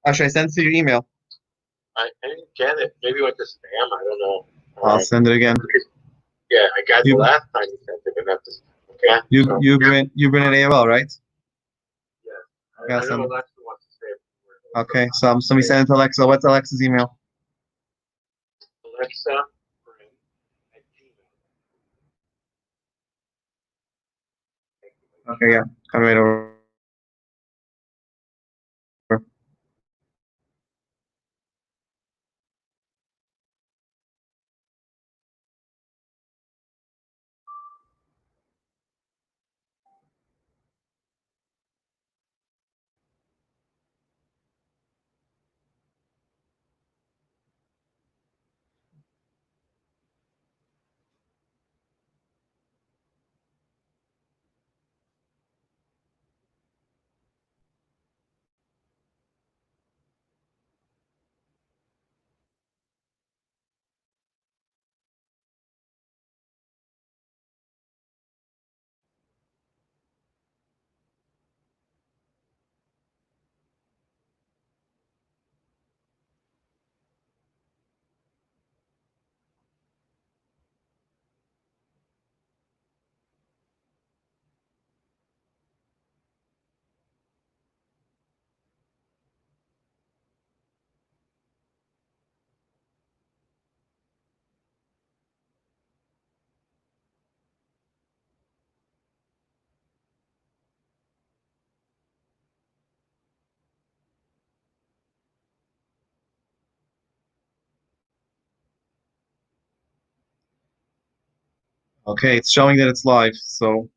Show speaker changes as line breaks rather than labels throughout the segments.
Should I send it to your email?
I didn't get it. Maybe it went to spam. I don't know.
I'll send it again.
Yeah, I got the
You
last time you sent it, but not this. Okay.
you
So
you've been at AOL, right?
yeah,
Yeah,
I know
send.
Alexa wants to say it.
Okay, so somebody send it to Alexa. What's Alexa's email?
Alexa, Bryn, at Gmail.
Okay, yeah, come right over. Okay, it's showing that it's live. So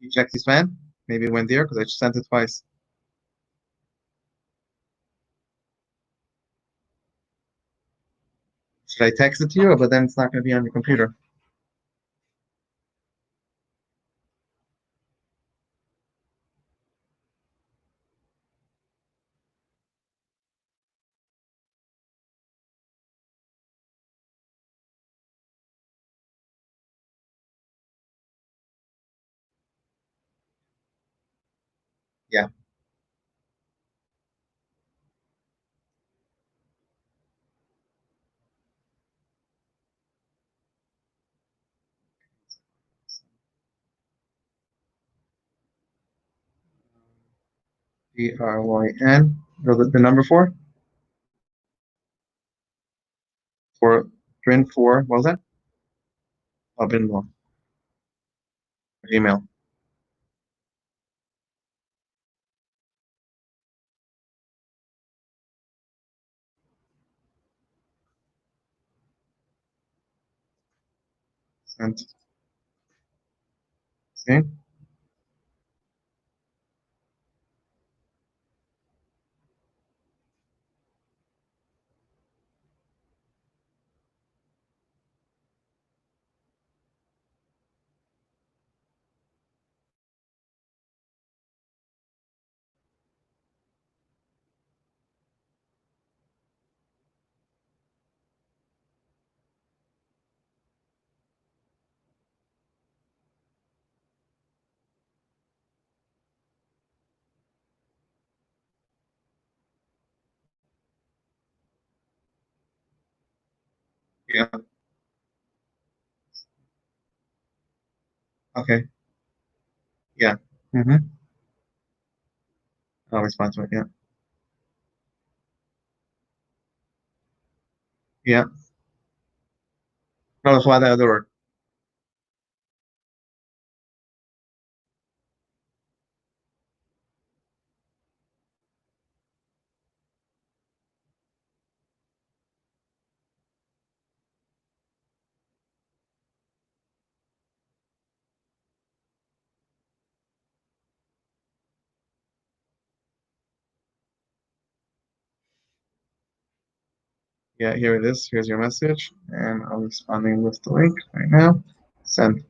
you check this man. Maybe it went there because I just sent it twice. Should I text it to you? But then it's not going to be on your computer. Yeah. Bryn. The number four for Bryn four. What was that? Oh, Bryn one. Email. Sent. Okay. Yeah. Okay. Yeah. Mm-hmm. I'll respond to it. Yeah. Yeah. No, that's why the other word. Yeah, here it is. Here's your message, and I'm responding with the link right now. Send.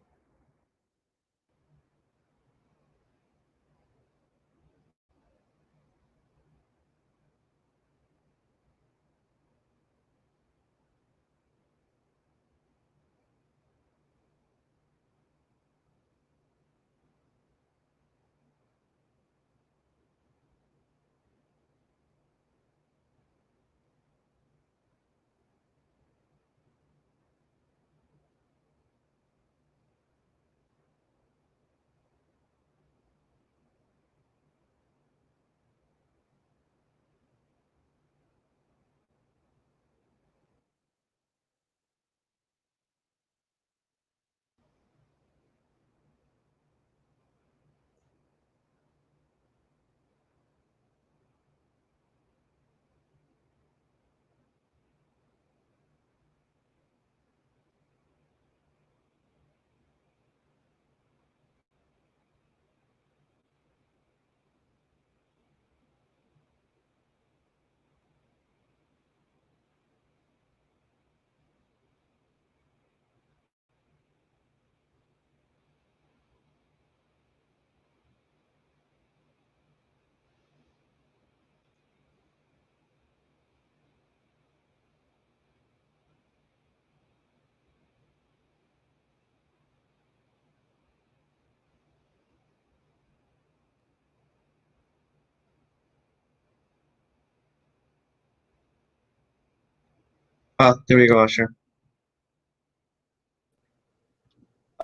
Ah, there we go, Usher.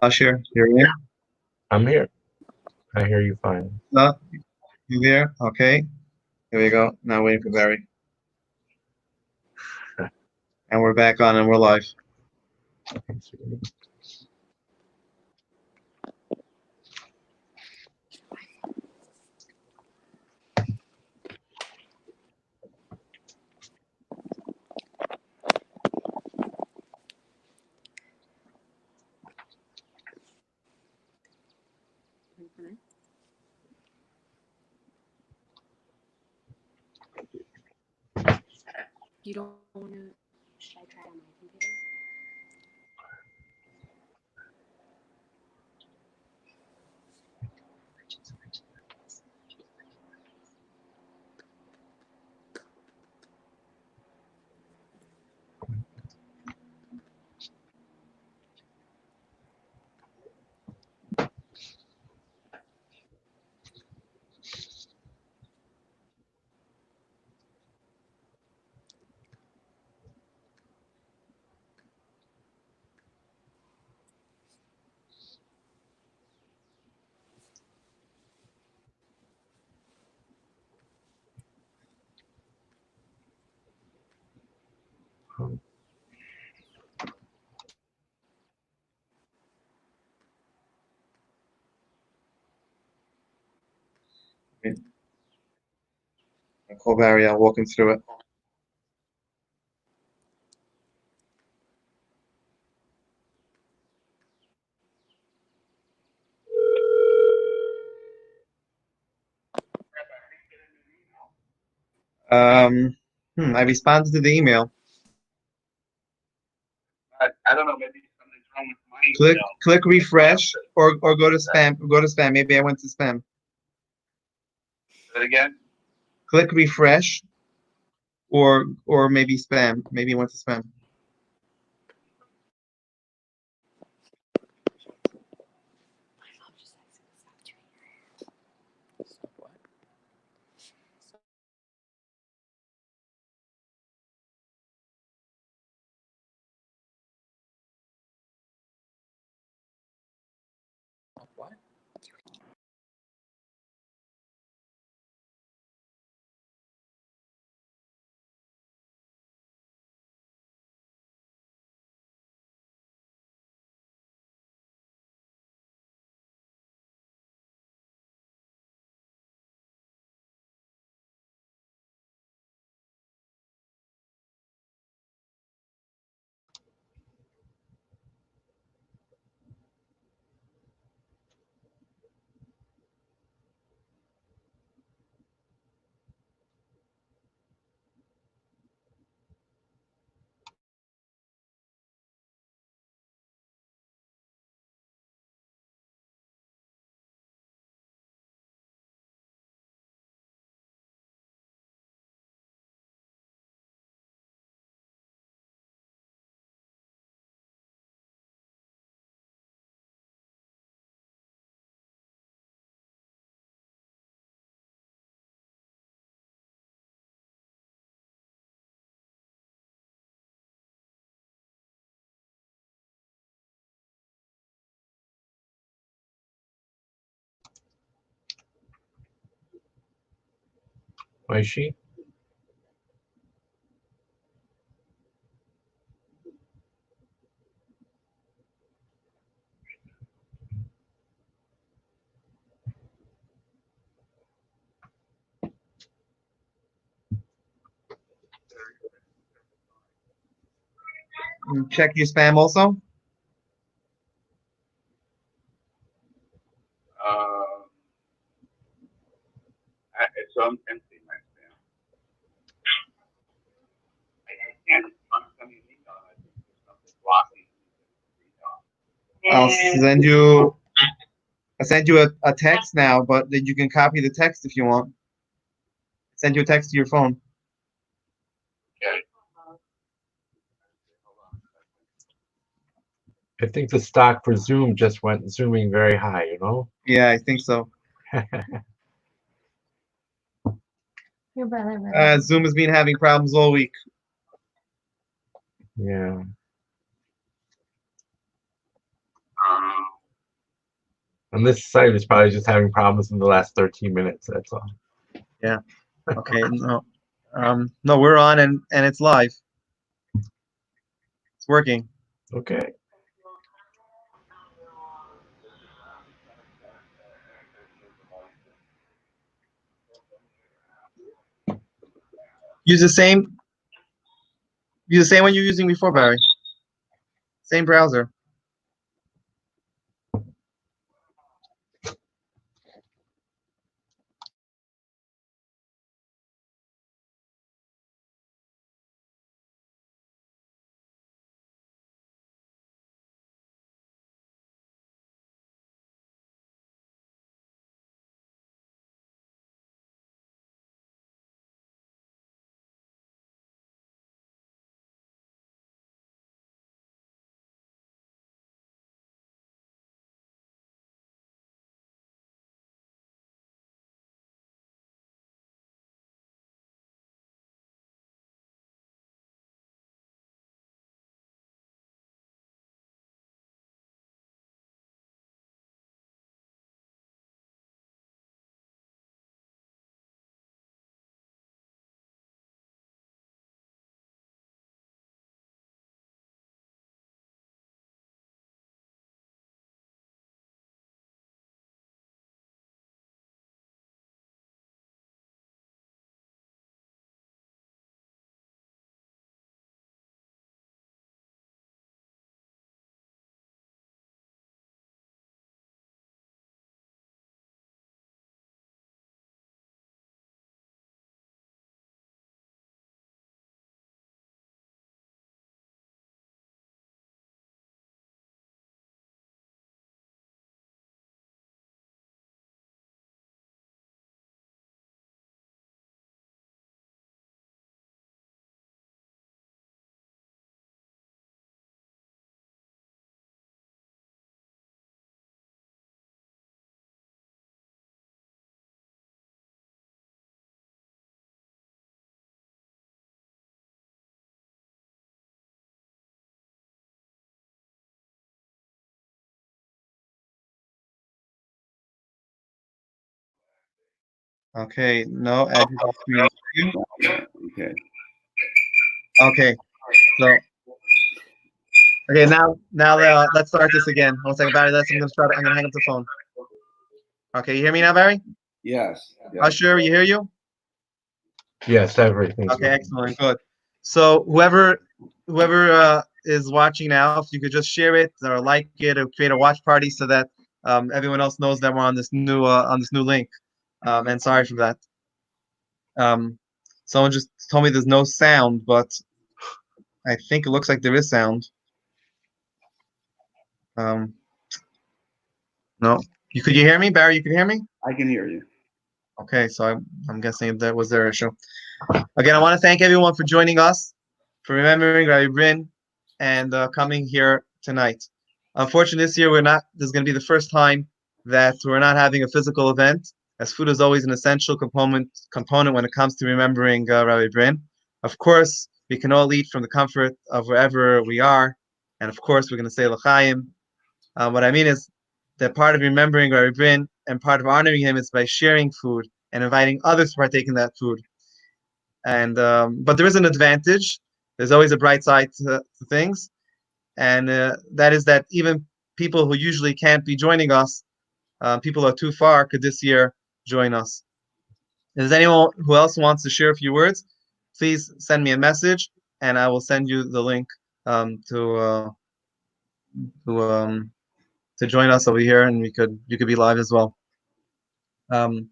Usher, you're in.
I'm here. I hear you fine.
You there? Okay. Here we go. Now waiting for Barry. And we're back on and we're live.
You don't want to. Should I try it on my computer?
I'll call Barry. I'll walk him through it. I responded to the email.
I don't know. Maybe something's wrong with my
Click refresh or go to spam. Go to spam. Maybe I went to spam.
Say it again.
Click refresh or maybe spam. Maybe it went to spam.
My mom just asked me to stop doing that. Stop what? What?
Why is she?
Check your spam also.
It's on empty, my spam. I can't send you an email. I think there's something blocking the email.
I'll send you a text now, but then you can copy the text if you want. Send you a text to your phone.
Okay.
I think the stock for Zoom just went zooming very high, you know?
Yeah, I think so.
Your brother.
Zoom has been having problems all week.
Yeah. And this site is probably just having problems in the last 13 minutes, that's all.
Yeah. Okay. No. No, we're on and it's live. It's working.
Okay.
Use the same one you're using before, Barry. Same browser. Okay. No, add to the screen.
Okay.
Okay. So. Okay. Now let's start this again. 1 second, Barry. I'm gonna hang up the phone. Okay. You hear me now, Barry?
Yes.
Usher, you hear you?
Yes, everything's
Okay, excellent, good. So whoever is watching now, if you could just share it or like it or create a watch party so that everyone else knows that we're on this new link. And sorry for that. Someone just told me there's no sound, but I think it looks like there is sound. No, could you hear me, Barry? You can hear me?
I can hear you.
Okay, so I'm guessing that was their issue. Again, I want to thank everyone for joining us, for remembering Rabbi Bryn, and coming here tonight. Unfortunately, this year this is going to be the first time that we're not having a physical event, as food is always an essential component when it comes to remembering Rabbi Bryn. Of course, we can all eat from the comfort of wherever we are, and of course, we're going to say l'chaim. What I mean is that part of remembering Rabbi Bryn and part of honoring him is by sharing food and inviting others to partake in that food. And but there is an advantage. There's always a bright side to things, and that is that even people who usually can't be joining us, people who are too far, could this year join us. Is anyone who else wants to share a few words? Please send me a message, and I will send you the link to to um, to join us over here, and you could be live as well. Um,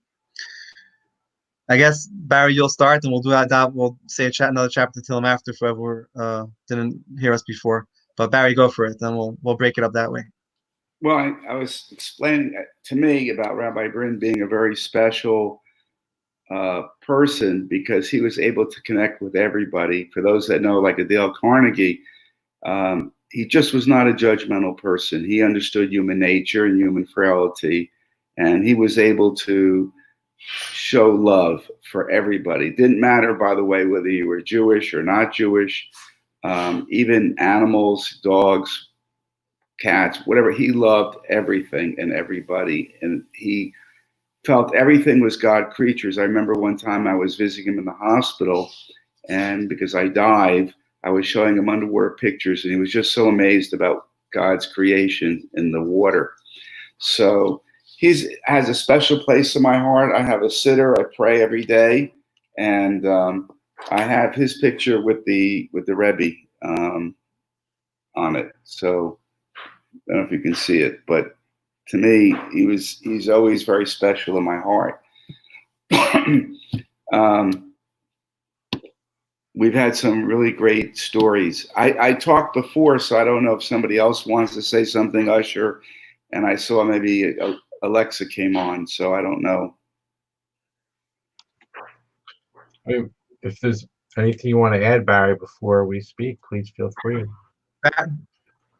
I guess Barry, you'll start, and we'll do that. We'll say another chapter till him after for whoever didn't hear us before. But Barry, go for it, then we'll break it up that way.
Well, I was explaining to me about Rabbi Bryn being a very special person because he was able to connect with everybody. For those that know, like Dale Carnegie, he just was not a judgmental person. He understood human nature and human frailty, and he was able to show love for everybody. It didn't matter, by the way, whether you were Jewish or not Jewish, even animals, dogs, cats, whatever. He loved everything and everybody, and he felt everything was God creatures. I remember one time I was visiting him in the hospital, and because I dive, I was showing him underwater pictures, and he was just so amazed about God's creation in the water. So he has a special place in my heart. I have a sitter. I pray every day, and I have his picture with the Rabbi on it. So I don't know if you can see it, but to me, he's always very special in my heart. We've had some really great stories. I talked before, so I don't know if somebody else wants to say something, Usher. And I saw maybe Alexa came on, so I don't know.
If there's anything you want to add, Barry, before we speak, please feel free.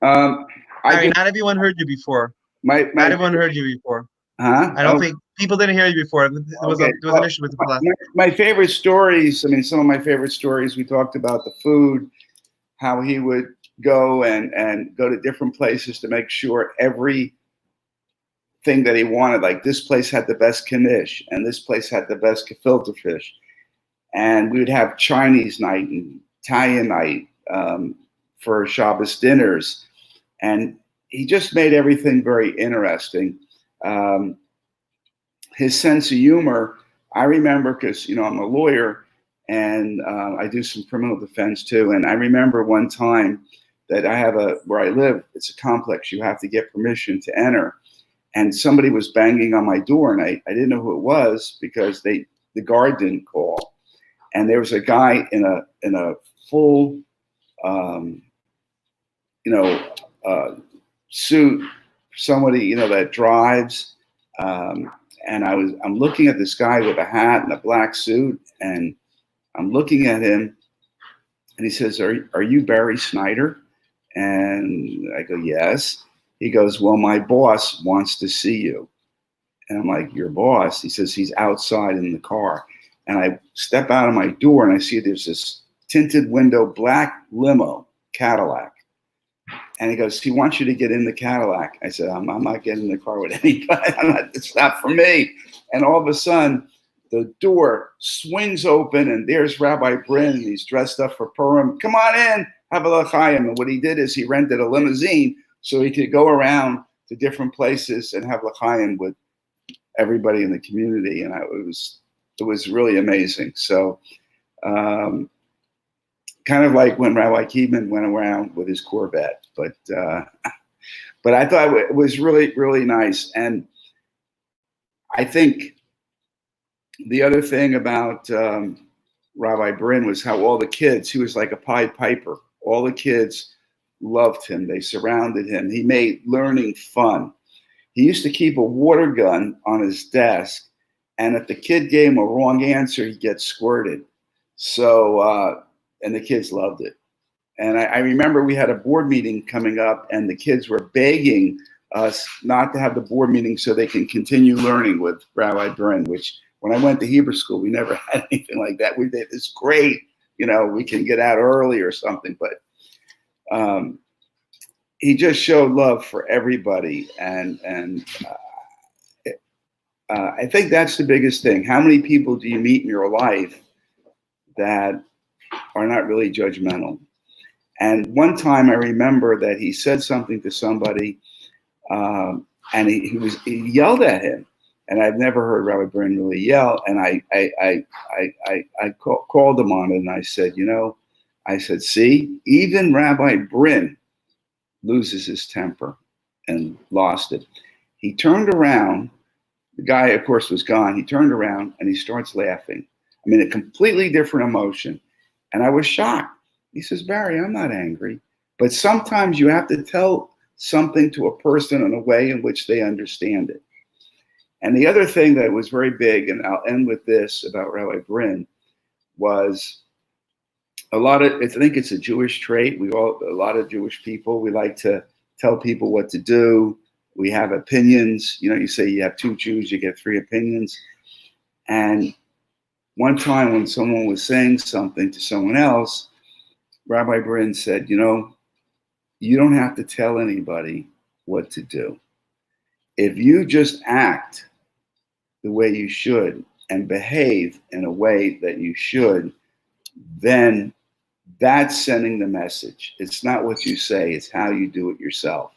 Barry, not everyone heard you before. Not everyone heard you before.
Huh?
I don't think people didn't hear you before. There was an issue with the class.
My favorite stories, I mean, some of my favorite stories, we talked about the food, how he would go and go to different places to make sure every thing that he wanted, like this place had the best knish and this place had the best gefilte fish. And we would have Chinese night and Italian night for Shabbos dinners. And he just made everything very interesting. His sense of humor, I remember, because I'm a lawyer and I do some criminal defense too. And I remember one time that I have where I live, it's a complex. You have to get permission to enter. And somebody was banging on my door, and I didn't know who it was because the guard didn't call. And there was a guy in a full suit, somebody that drives. And I'm looking at this guy with a hat and a black suit, and I'm looking at him, and he says, "Are you Barry Snyder?" And I go, "Yes." He goes, "Well, my boss wants to see you." And I'm like, "Your boss?" He says, "He's outside in the car." And I step out of my door, and I see there's this tinted window, black limo, Cadillac. And he goes, "He wants you to get in the Cadillac." I said, I'm not getting in the car with anybody. It's not for me. And all of a sudden, the door swings open, and there's Rabbi Bryn, and he's dressed up for Purim. "Come on in, have a l'chaim." And what he did is he rented a limousine so he could go around to different places and have l'chaim with everybody in the community. And it was really amazing. So kind of like when Rabbi Keeman went around with his Corvette, but I thought it was really, really nice. And I think the other thing about Rabbi Bryn was how all the kids, he was like a Pied Piper. All the kids loved him. They surrounded him. He made learning fun. He used to keep a water gun on his desk, and if the kid gave him a wrong answer, he'd get squirted. So, and the kids loved it. And I remember we had a board meeting coming up, and the kids were begging us not to have the board meeting so they can continue learning with Rabbi Bryn, which when I went to Hebrew school, we never had anything like that. We did, it's great, we can get out early or something, but he just showed love for everybody. And I think that's the biggest thing. How many people do you meet in your life that are not really judgmental. And one time I remember that he said something to somebody, and he yelled at him. And I've never heard Rabbi Bryn really yell. And I called him on it, and I said, see, even Rabbi Bryn loses his temper, and lost it. He turned around. The guy, of course, was gone. He turned around and he starts laughing. I mean, a completely different emotion. And I was shocked. He says, Barry, I'm not angry. But sometimes you have to tell something to a person in a way in which they understand it. And the other thing that was very big, and I'll end with this about Rabbi Bryn, was I think it's a Jewish trait. A lot of Jewish people, we like to tell people what to do. We have opinions. You say you have 2 Jews, you get 3 opinions. And one time when someone was saying something to someone else, Rabbi Bryn said, you don't have to tell anybody what to do. If you just act the way you should and behave in a way that you should, then that's sending the message. It's not what you say, it's how you do it yourself,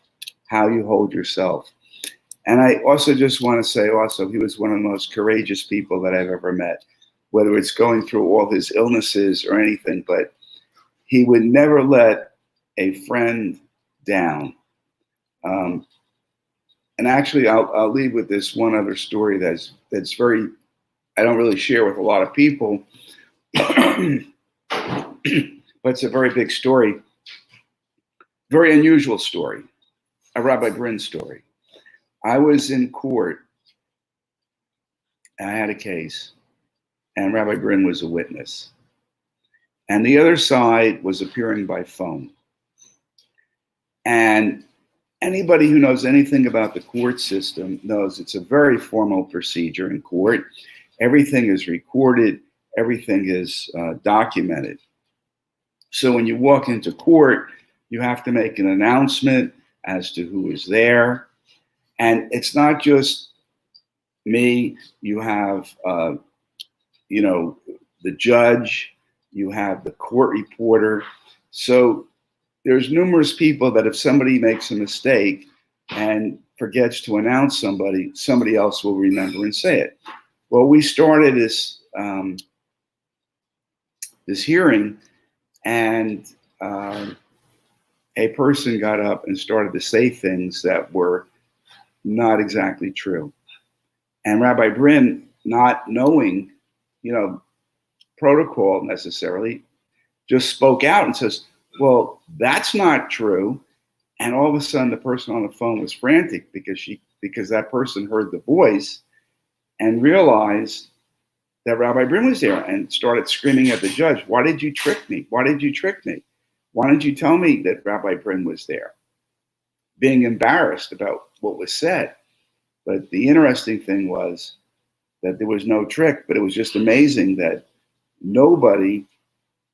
how you hold yourself. And I also just want to say he was one of the most courageous people that I've ever met, whether it's going through all his illnesses or anything, but he would never let a friend down. And actually, I'll leave with this one other story that's very, I don't really share with a lot of people, but it's a very big story, very unusual story, a Rabbi Bryn story. I was in court, and I had a case, and Rabbi Bryn was a witness. And the other side was appearing by phone. And anybody who knows anything about the court system knows it's a very formal procedure in court. Everything is recorded, everything is documented. So when you walk into court, you have to make an announcement as to who is there. And it's not just me. You have, the judge, you have the court reporter. So there's numerous people that if somebody makes a mistake and forgets to announce somebody else will remember and say it. Well, we started this hearing, and a person got up and started to say things that were not exactly true. And Rabbi Bryn, not knowing, protocol necessarily, just spoke out and says, well, that's not true. And all of a sudden the person on the phone was frantic because that person heard the voice and realized that Rabbi Bryn was there and started screaming at the judge, why did you trick me? Why did you trick me? Why didn't you tell me that Rabbi Bryn was there? Being embarrassed about what was said. But the interesting thing was that there was no trick, but it was just amazing that nobody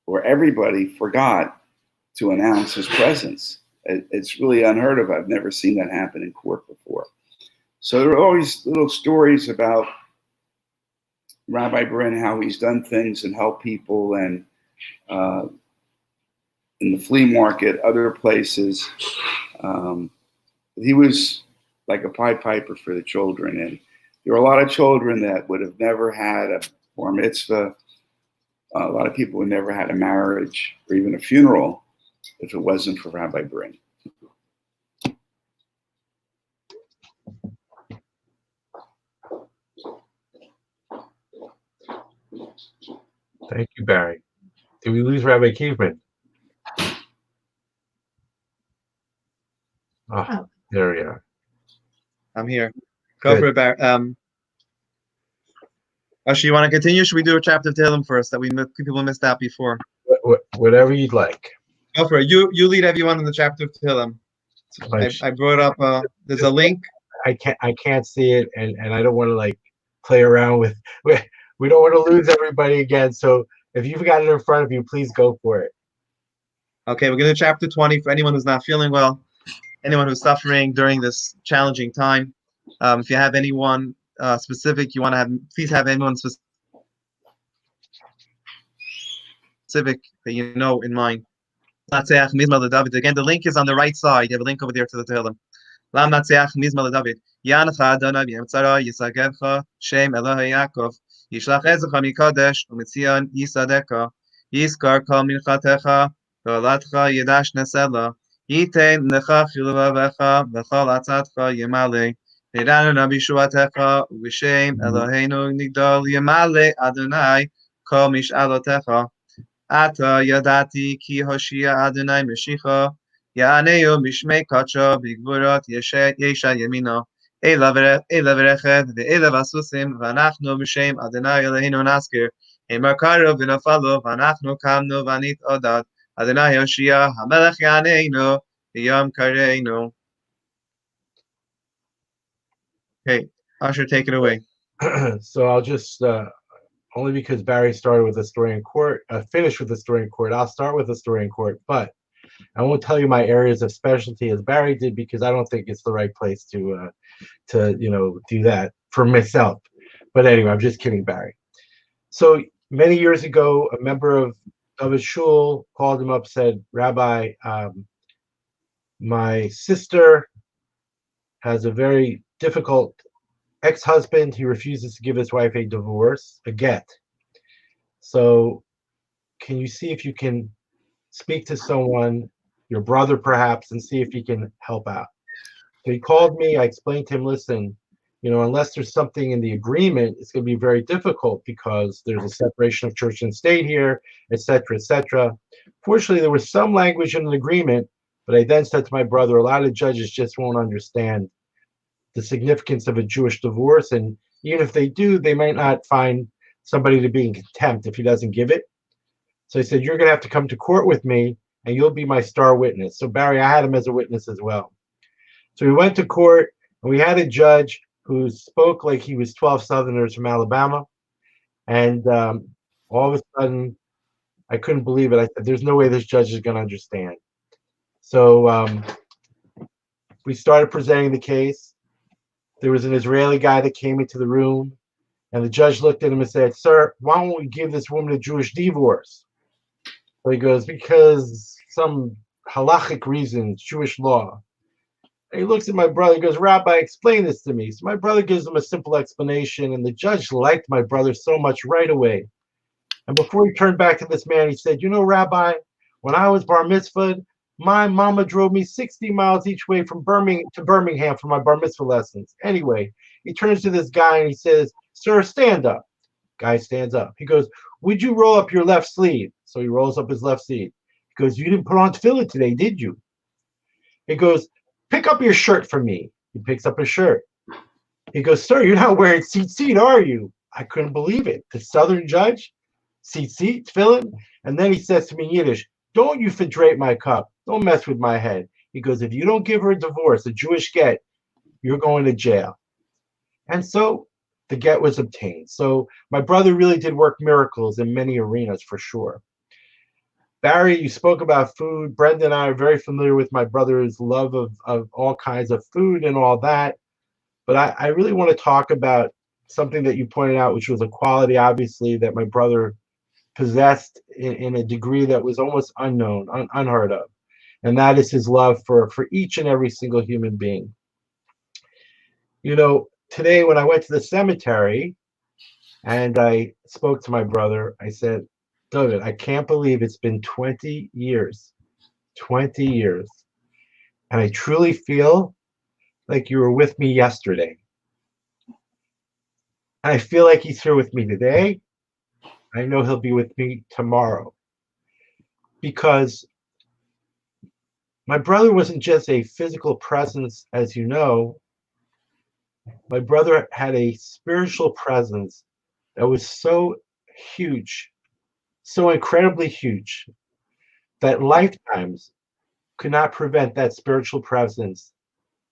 or everybody forgot to announce his presence. It's really unheard of. I've never seen that happen in court before. So there are always little stories about Rabbi Bryn, how he's done things and helped people, and in the flea market, other places. He was like a Pied Piper for the children. And there were a lot of children that would have never had a bar mitzvah. A lot of people would never had a marriage or even a funeral if it wasn't for Rabbi Bryn.
Thank you, Barry. Did we lose Rabbi Caveman? Oh, there we are.
I'm here. Go for it, Barry. Usher, you want to continue? Should we do a chapter of Tehillim first that people missed out before?
Whatever you'd like.
Go for it. You lead everyone in the chapter of Tehillim. I brought up. There's a link.
I can't see it, and I don't want to play around with. We don't want to lose everybody again. So if you've got it in front of you, please go for it.
Okay, we're going to do chapter 20 for anyone who's not feeling well, anyone who's suffering during this challenging time. If you have anyone specific you want to have, please have anyone specific. specific that you know in mind. Natseach Mizmar David. Again, the link is on the right side. You have a link over there to the Tehillim. Lam Natseach Mizmar David. Yancha Adonai B'Yemtzara Yisagevcha Shem Elohei Yaakov Yishlach Ezecha Mikadesh Umitzion Yisadeka Yiskar Kol Minchatecha V'Alatcha Yidash Nesela Yitein Necha Chiluvavecha V'Chol Atzatcha Yemale V'Danu Nabishuatecha U'B'Shem Eloheinu Nigdol Yemale Adonai Kol Mish'alotecha Ata Yadati Ki Hoshia Adonai Meshicha Ya'aneu Mishmei Kacha B'Gvurot Yesha Yemino Ela V'Reched Ve'ela V'Asusim V'Anachnu B'Shem Adonai Eloheinu Naskir Emar Karu V'Nafalo V'Anachnu Kamnu V'Anit Odad Adonai Hoshia HaMelech Ya'aneinu V'Yom Kareinu. Okay, Usher, take it away.
So I'll just only because Barry started with the story in court, finished with the story in court. I'll start with the story in court, but I won't tell you my areas of specialty as Barry did because I don't think it's the right place to do that for myself. But anyway, I'm just kidding, Barry. So many years ago, a member of his shul called him up, said, "Rabbi, my sister has a very difficult ex-husband. He refuses to give his wife a divorce, a get. So can you see if you can speak to someone, your brother perhaps, and see if he can help out?" So he called me. I explained to him, listen, unless there's something in the agreement, it's going to be very difficult because there's a separation of church and state here, etc., etc. Fortunately, there was some language in the agreement, but I then said to my brother, a lot of judges just won't understand the significance of a Jewish divorce, and even if they do, they might not find somebody to be in contempt if he doesn't give it. So he said, you're going to have to come to court with me, and you'll be my star witness. So Barry, I had him as a witness as well. So we went to court, and we had a judge who spoke like he was 12 Southerners from Alabama, and all of a sudden, I couldn't believe it. I said, there's no way this judge is going to understand. So we started presenting the case. There was an Israeli guy that came into the room, and the judge looked at him and said, "Sir, why don't we give this woman a Jewish divorce?" So he goes, "Because some halachic reasons, Jewish law." And he looks at my brother and goes, "Rabbi, explain this to me." So my brother gives him a simple explanation, and the judge liked my brother so much right away. And before he turned back to this man, he said, "Rabbi, when I was bar mitzvahed, my mama drove me 60 miles each way from Birmingham for my bar mitzvah lessons." Anyway, he turns to this guy and he says, "Sir, stand up." Guy stands up. He goes, "Would you roll up your left sleeve?" So he rolls up his left sleeve. He goes, "You didn't put on tefillin today, did you?" He goes, "Pick up your shirt for me." He picks up his shirt. He goes, "Sir, you're not wearing tzitzit, are you?" I couldn't believe it. The Southern judge, tzitzit, tefillin. And then he says to me in Yiddish, "Don't you hydrate my cup. Don't mess with my head." He goes, "If you don't give her a divorce, a Jewish get, you're going to jail." And so the get was obtained. So my brother really did work miracles in many arenas for sure. Barry, you spoke about food. Brenda and I are very familiar with my brother's love of all kinds of food and all that. But I really want to talk about something that you pointed out, which was a quality, obviously, that my brother possessed in a degree that was almost unknown, unheard of. And that is his love for each and every single human being. Today when I went to the cemetery and I spoke to my brother, I said, "Dovid, I can't believe it's been 20 years. 20 years. And I truly feel like you were with me yesterday. And I feel like he's here with me today. I know he'll be with me tomorrow." Because my brother wasn't just a physical presence, as you know. My brother had a spiritual presence that was so huge, so incredibly huge, that lifetimes could not prevent that spiritual presence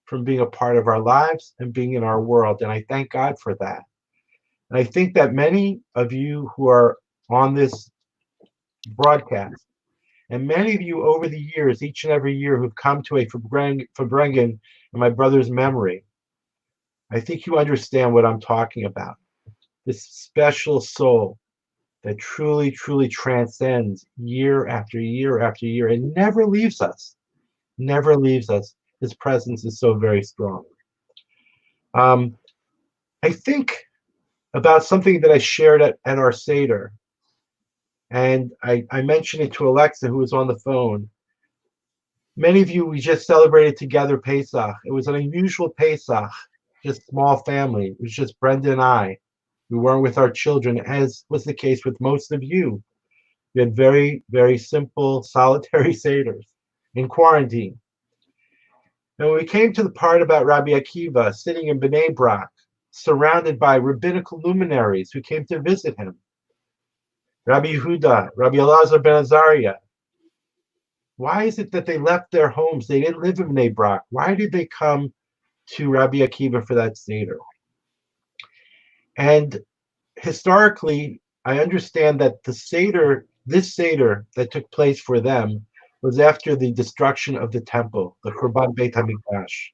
from being a part of our lives and being in our world. And I thank God for that. And I think that many of you who are on this broadcast, and many of you over the years, each and every year, who've come to a Farbrengen in my brother's memory, I think you understand what I'm talking about. This special soul that truly, truly transcends year after year after year and never leaves us. Never leaves us. His presence is so very strong. I think about something that I shared at our Seder, and I mentioned it to Alexa, who was on the phone. Many of you, we just celebrated together Pesach. It was an unusual Pesach, just small family. It was just Brenda and I. We weren't with our children, as was the case with most of you. We had very, very simple, solitary Seders in quarantine. And when we came to the part about Rabbi Akiva sitting in Bnei Brak, surrounded by rabbinical luminaries who came to visit him, Rabbi Yehuda, Rabbi Elazar ben Azariah, why is it that they left their homes? They didn't live in Bnei Brak. Why did they come to Rabbi Akiva for that Seder? And historically, I understand that this Seder that took place for them was after the destruction of the temple, the Churban Beit HaMikdash.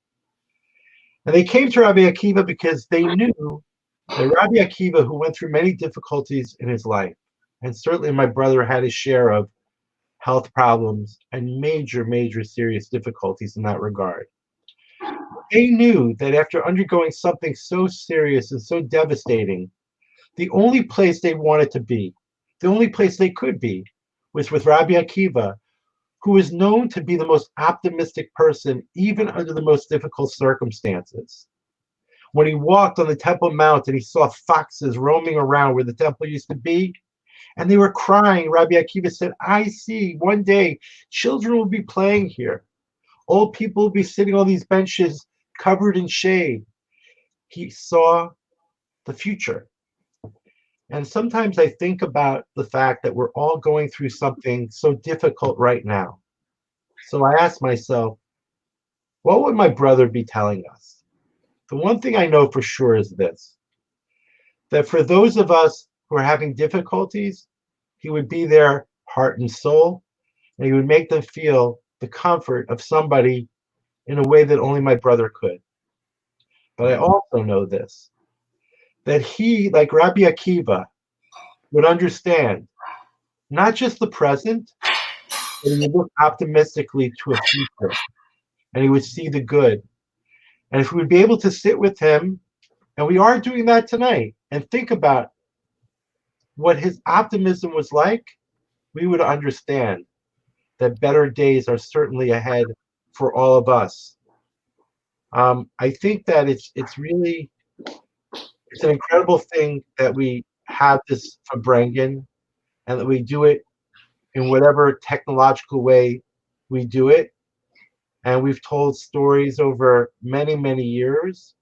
And they came to Rabbi Akiva because they knew that Rabbi Akiva, who went through many difficulties in his life, and certainly my brother had his share of health problems and major, major serious difficulties in that regard. They knew that after undergoing something so serious and so devastating, the only place they wanted to be, the only place they could be, was with Rabbi Akiva, who is known to be the most optimistic person, even under the most difficult circumstances. When he walked on the Temple Mount and he saw foxes roaming around where the temple used to be, and they were crying, Rabbi Akiva said, I see one day children will be playing here. Old people will be sitting on these benches covered in shade. He saw the future. And sometimes I think about the fact that we're all going through something so difficult right now. So I ask myself, what would my brother be telling us? The one thing I know for sure is this, that for those of us who are having difficulties, he would be there heart and soul, and he would make them feel the comfort of somebody in a way that only my brother could. But I also know this, that he, like Rabbi Akiva, would understand not just the present, but he would look optimistically to a future, and he would see the good. And if we would be able to sit with him, and we are doing that tonight, and think about what his optimism was like, we would understand that better days are certainly ahead for all of us. I think that it's an incredible thing that we have this Farbrengen, and that we do it in whatever technological way we do it. And we've told stories over many, many years.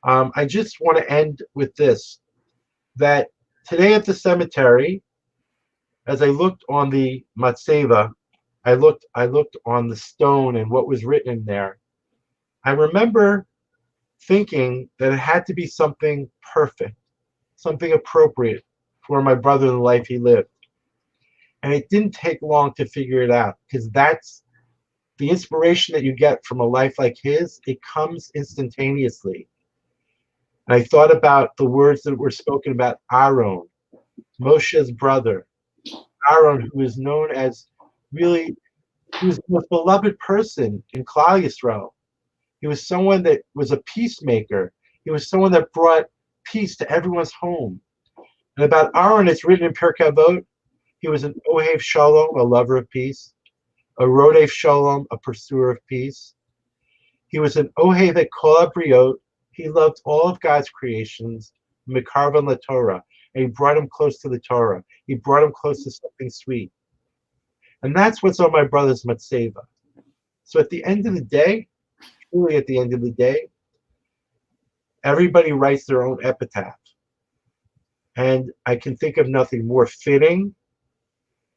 I just want to end with this, that today at the cemetery, as I looked on the matzeva, I looked on the stone and what was written in there. I remember thinking that it had to be something perfect, something appropriate for my brother and the life he lived. And it didn't take long to figure it out, because that's the inspiration that you get from a life like his. It comes instantaneously. And I thought about the words that were spoken about Aaron, Moshe's brother. Aaron, who is known as really, he was the most beloved person in Klal Yisrael. He was someone that was a peacemaker. He was someone that brought peace to everyone's home. And about Aaron, it's written in Pirkei Avot, he was an Ohev Shalom, a lover of peace, a Rodev Shalom, a pursuer of peace. He was an Ohev et Kol HaBriot. He loved all of God's creations, Mekarvan LaTorah, and he brought him close to the Torah. He brought him close to something sweet. And that's what's on my brother's matzeva. So at the end of the day, truly at the end of the day, everybody writes their own epitaph. And I can think of nothing more fitting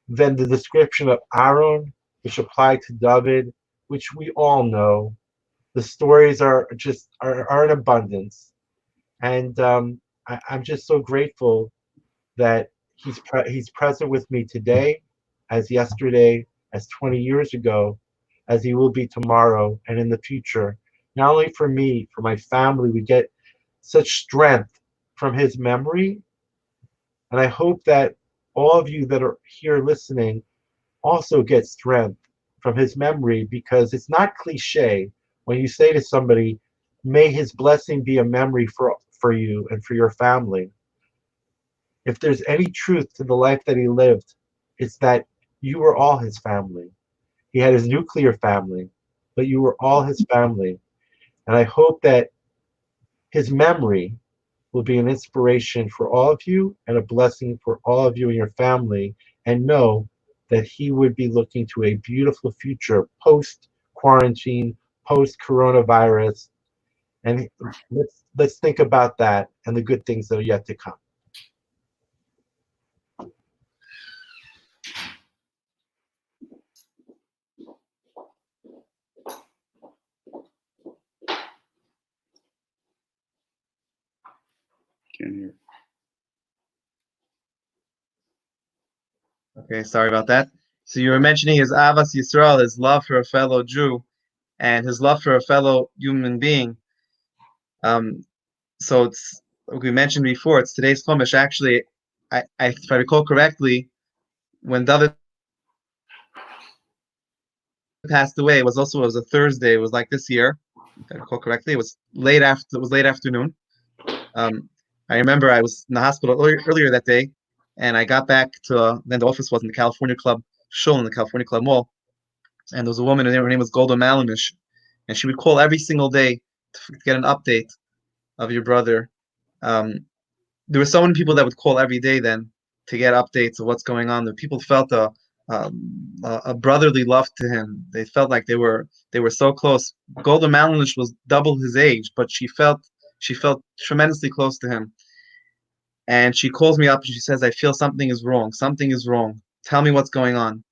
than the description of Aaron, which applied to Dovid, which we all know. The stories are in abundance. And I'm just so grateful that he's present with me today, as yesterday, as 20 years ago, as he will be tomorrow and in the future. Not only for me, for my family, we get such strength from his memory. And I hope that all of you that are here listening also get strength from his memory, because it's not cliche when you say to somebody, may his blessing be a memory for you and for your family. If there's any truth to the life that he lived, it's that you were all his family. He had his nuclear family, but you were all his family. And I hope that his memory will be an inspiration for all of you and a blessing for all of you and your family. And know that he would be looking to a beautiful future post quarantine, post coronavirus. And let's think about that and the good things that are yet to come.
Can't hear.
Okay, sorry about that. So you were mentioning his Avas Yisrael, his love for a fellow Jew, and his love for a fellow human being. So it's like we mentioned before. It's today's Chumash. Actually, if I recall correctly, when Dovid passed away, it was a Thursday. It was like this year, if I recall correctly. It was late afternoon. I remember I was in the hospital earlier that day, and I got back to then the office was in the California Club Shul in the California Club Mall, and there was a woman, and her name was Golda Malinish, and she would call every single day to get an update of your brother. Um, there were so many people that would call every day then to get updates of what's going on. The people felt a brotherly love to him. They felt like they were so close. Golda Malinish was double his age, but she felt tremendously close to him. And she calls me up and she says, "I feel something is wrong. Something is wrong. Tell me what's going on."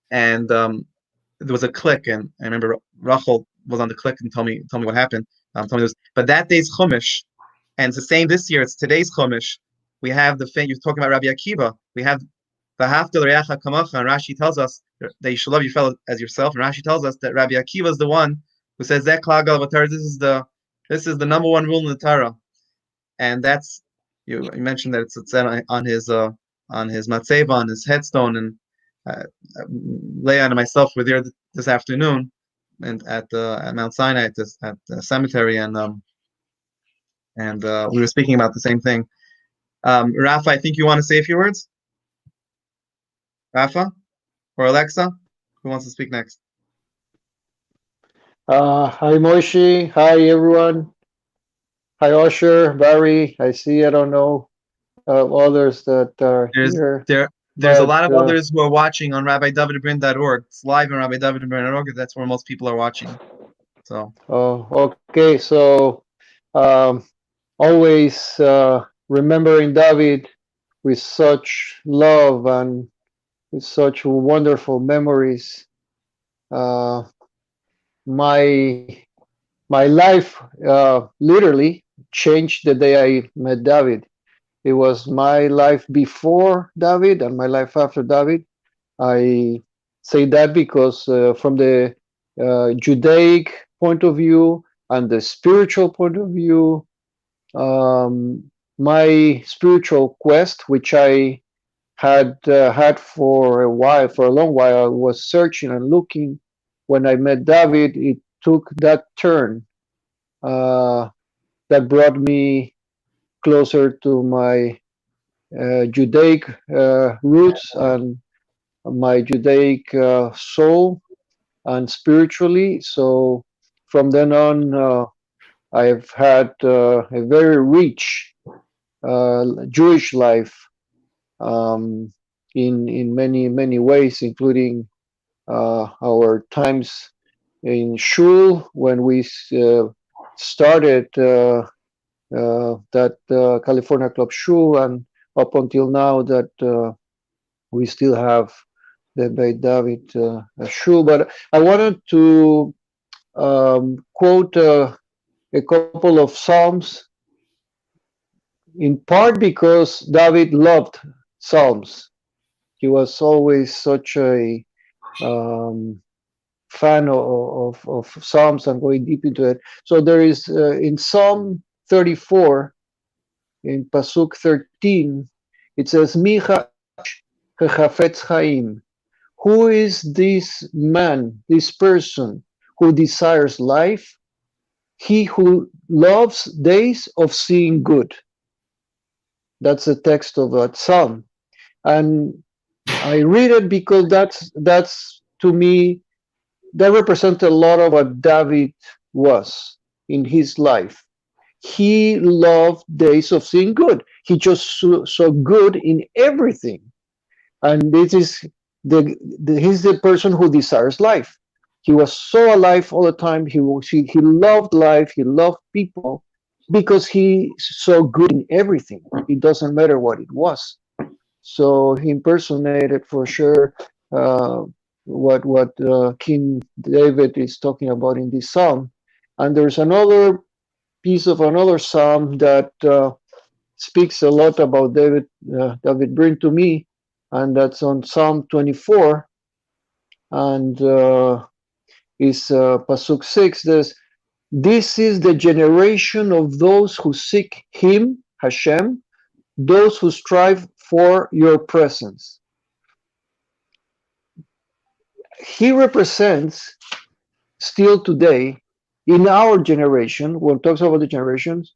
And there was a click, and I remember Rachel was on the click and told me what happened. Told me this. But that day's Chumash, and it's the same this year. It's today's Chumash. We have the thing you're talking about, Rabbi Akiva. We have V'ahavta l'reacha kamocha, and Rashi tells us that you should love your fellow as yourself. And Rashi tells us that Rabbi Akiva is the one who says that klal v'Torah. This is the number one rule in the Torah, and that's you mentioned that it's said on his matzeva, on his headstone, and uh, Leah and myself were there this afternoon, and at Mount Sinai at the cemetery, and we were speaking about the same thing. Rafa, I think you want to say a few words. Rafa or Alexa, who wants to speak next?
Hi Moishi, hi everyone. Hi Usher, Barry. I see. I don't know others that are
There's
here,
there's a
but
lot of others who are watching on RabbiDovidBryn.org. It's live on RabbiDovidBryn.org. That's where most people are watching. So
oh, okay. So um, always remembering David with such love and with such wonderful memories. Uh, my my life literally changed the day I met David. It was my life before David and my life after David. I say that because from the Judaic point of view and the spiritual point of view, my spiritual quest, which I had for a while, for a long while, I was searching and looking. When I met David, it took that turn that brought me closer to my Judaic roots and my Judaic soul and spiritually. So from then on, I've had a very rich Jewish life in many ways, including our times in shul when we started that California Club shul, and up until now that we still have the Beit David shul. But I wanted to quote a couple of psalms, in part because David loved psalms. He was always such a um, fan of psalms and going deep into it. So there is in Psalm 34, in Pasuk 13, it says, Mi hachafetz chaim. Who is this man, this person who desires life? He who loves days of seeing good. That's the text of that psalm. And I read it because that's to me, that represents a lot of what David was in his life. He loved days of seeing good. He just saw good in everything. And this is he's the person who desires life. He was so alive all the time. He loved life. He loved people because he saw good in everything. It doesn't matter what it was. So he impersonated for sure what King David is talking about in this psalm. And there's another piece of another psalm that speaks a lot about David Bryn to me, and that's on Psalm 24, and is Pasuk 6. This is the generation of those who seek Him, Hashem, those who strive for your presence. He represents still today in our generation, when it talks about the generations,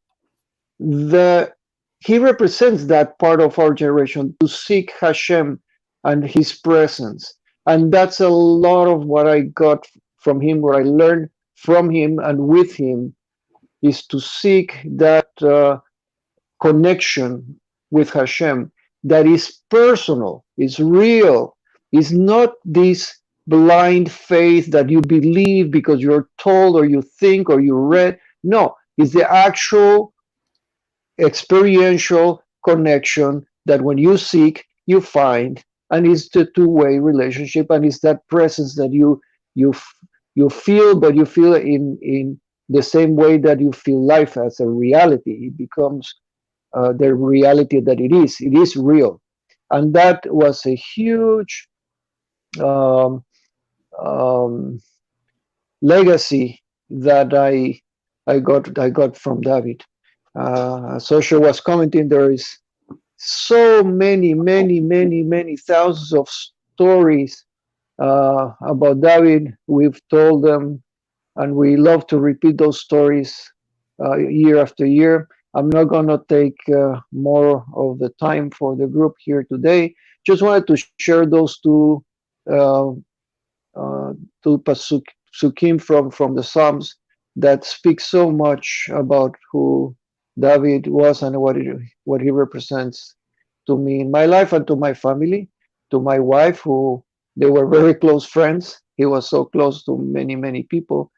he represents that part of our generation to seek Hashem and His presence. And that's a lot of what I got from him, what I learned from him and with him, is to seek that connection with Hashem that is personal, is real, is not this blind faith that you believe because you're told or you think or you read. No, it's the actual experiential connection that when you seek, you find, and it's the two-way relationship, and it's that presence that you feel, but you feel in the same way that you feel life as a reality. It becomes the reality that it is. It is real, and that was a huge um, legacy that I got from David. Usher was commenting, there is so many thousands of stories about David. We've told them, and we love to repeat those stories year after year. I'm not going to take more of the time for the group here today. Just wanted to share those two pasukim from the Psalms that speak so much about who David was and what he represents to me in my life and to my family, to my wife, who they were very close friends. He was so close to many people,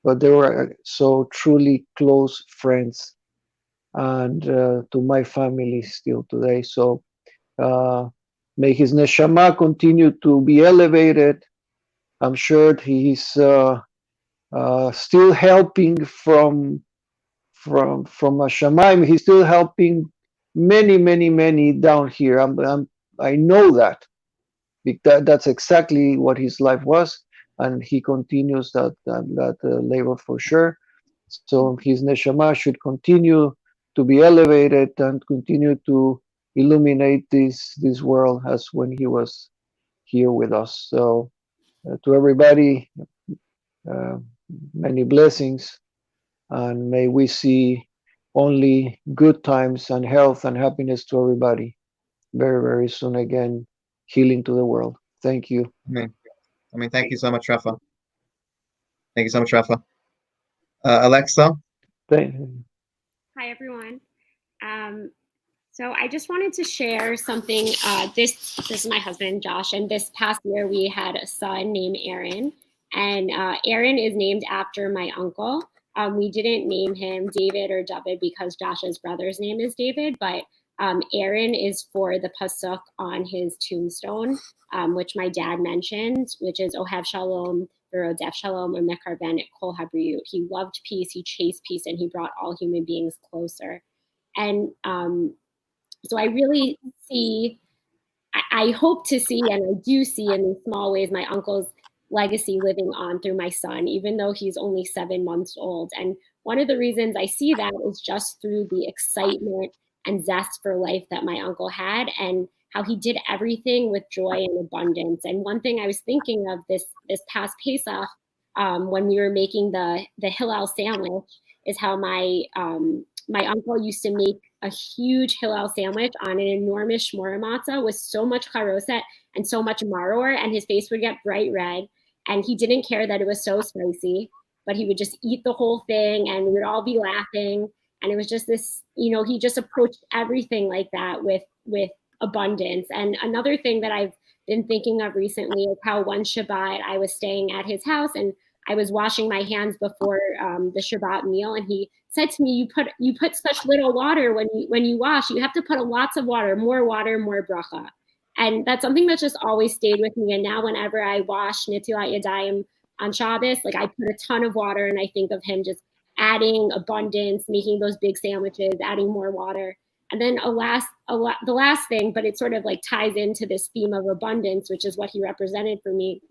but they were so truly close friends, and to my family still today. So may his neshama continue to be elevated. I'm sure he's still helping from Hashemayim. He's still helping many down here. I know that. That's exactly what his life was, and he continues that labor for sure. So his neshama should continue to be elevated and continue to illuminate this world as when he was here with us. So to everybody, many blessings, and may we see only good times and health and happiness to everybody very soon again. Healing to the world. Thank you.
Thank you so much, Rafa. Thank you so much, Rafa. Alexa?
Hi, everyone. So I just wanted to share something. This is my husband, Josh, and this past year we had a son named Aaron, and Aaron is named after my uncle. We didn't name him David or Dovid because Josh's brother's name is David, but Aaron is for the pasuk on his tombstone, which my dad mentioned, which is Ohev Shalom, V'rodef Shalom, U'mekarben et Kol Habriyut. He loved peace, he chased peace, and he brought all human beings closer. And so I really see, I hope to see, and I do see in these small ways, my uncle's legacy living on through my son, even though he's only 7 months old. And one of the reasons I see that is just through the excitement and zest for life that my uncle had, and how he did everything with joy and abundance. And one thing I was thinking of this past Pesach, when we were making the Hillel sandwich, is how my uncle used to make a huge Hillel sandwich on an enormous shmura matzah with so much charoset and so much maror, and his face would get bright red. And he didn't care that it was so spicy, but he would just eat the whole thing, and we would all be laughing. And it was just this, he just approached everything like that with abundance. And another thing that I've been thinking of recently is how one Shabbat I was staying at his house, and I was washing my hands before the Shabbat meal, and he said to me, "You put such little water when you wash. You have to put lots of water, more bracha." And that's something that's just always stayed with me. And now whenever I wash Netilat Yadayim on Shabbos, like I put a ton of water, and I think of him just adding abundance, making those big sandwiches, adding more water. And then the last thing, but it sort of like ties into this theme of abundance, which is what he represented for me,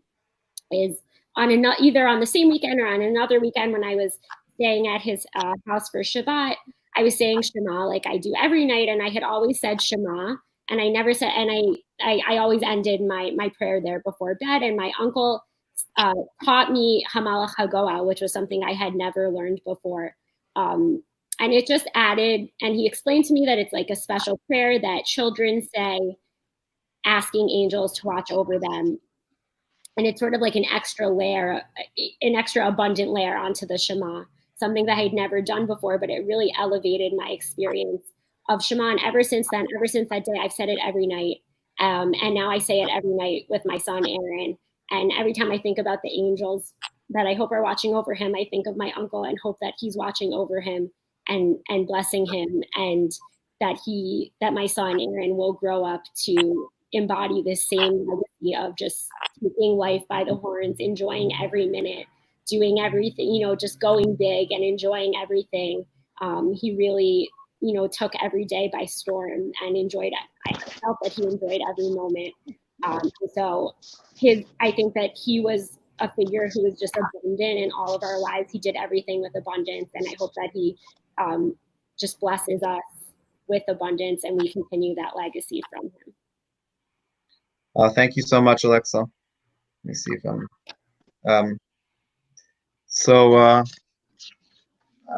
is either on the same weekend or on another weekend when I was staying at his house for Shabbat, I was saying Shema like I do every night, and I had always said Shema, and I never said, and I always ended my prayer there before bed. And my uncle taught me Hamalach Hagoah, which was something I had never learned before. And it just added, and he explained to me that it's like a special prayer that children say, asking angels to watch over them. And it's sort of like an extra layer, an extra abundant layer onto the Shema, something that I had never done before, but it really elevated my experience of Shema. And ever since that day, I've said it every night. And now I say it every night with my son, Aaron. And every time I think about the angels that I hope are watching over him, I think of my uncle and hope that he's watching over him and blessing him, and that my son, Aaron, will grow up to embody this same legacy of just taking life by the horns, enjoying every minute, doing everything, just going big and enjoying everything. He really, took every day by storm and enjoyed it. I felt that he enjoyed every moment. So I think that he was a figure who was just abundant in all of our lives. He did everything with abundance, and I hope that he just blesses us with abundance, and we continue that legacy from him.
Thank you so much, Alexa. Let me see if I'm.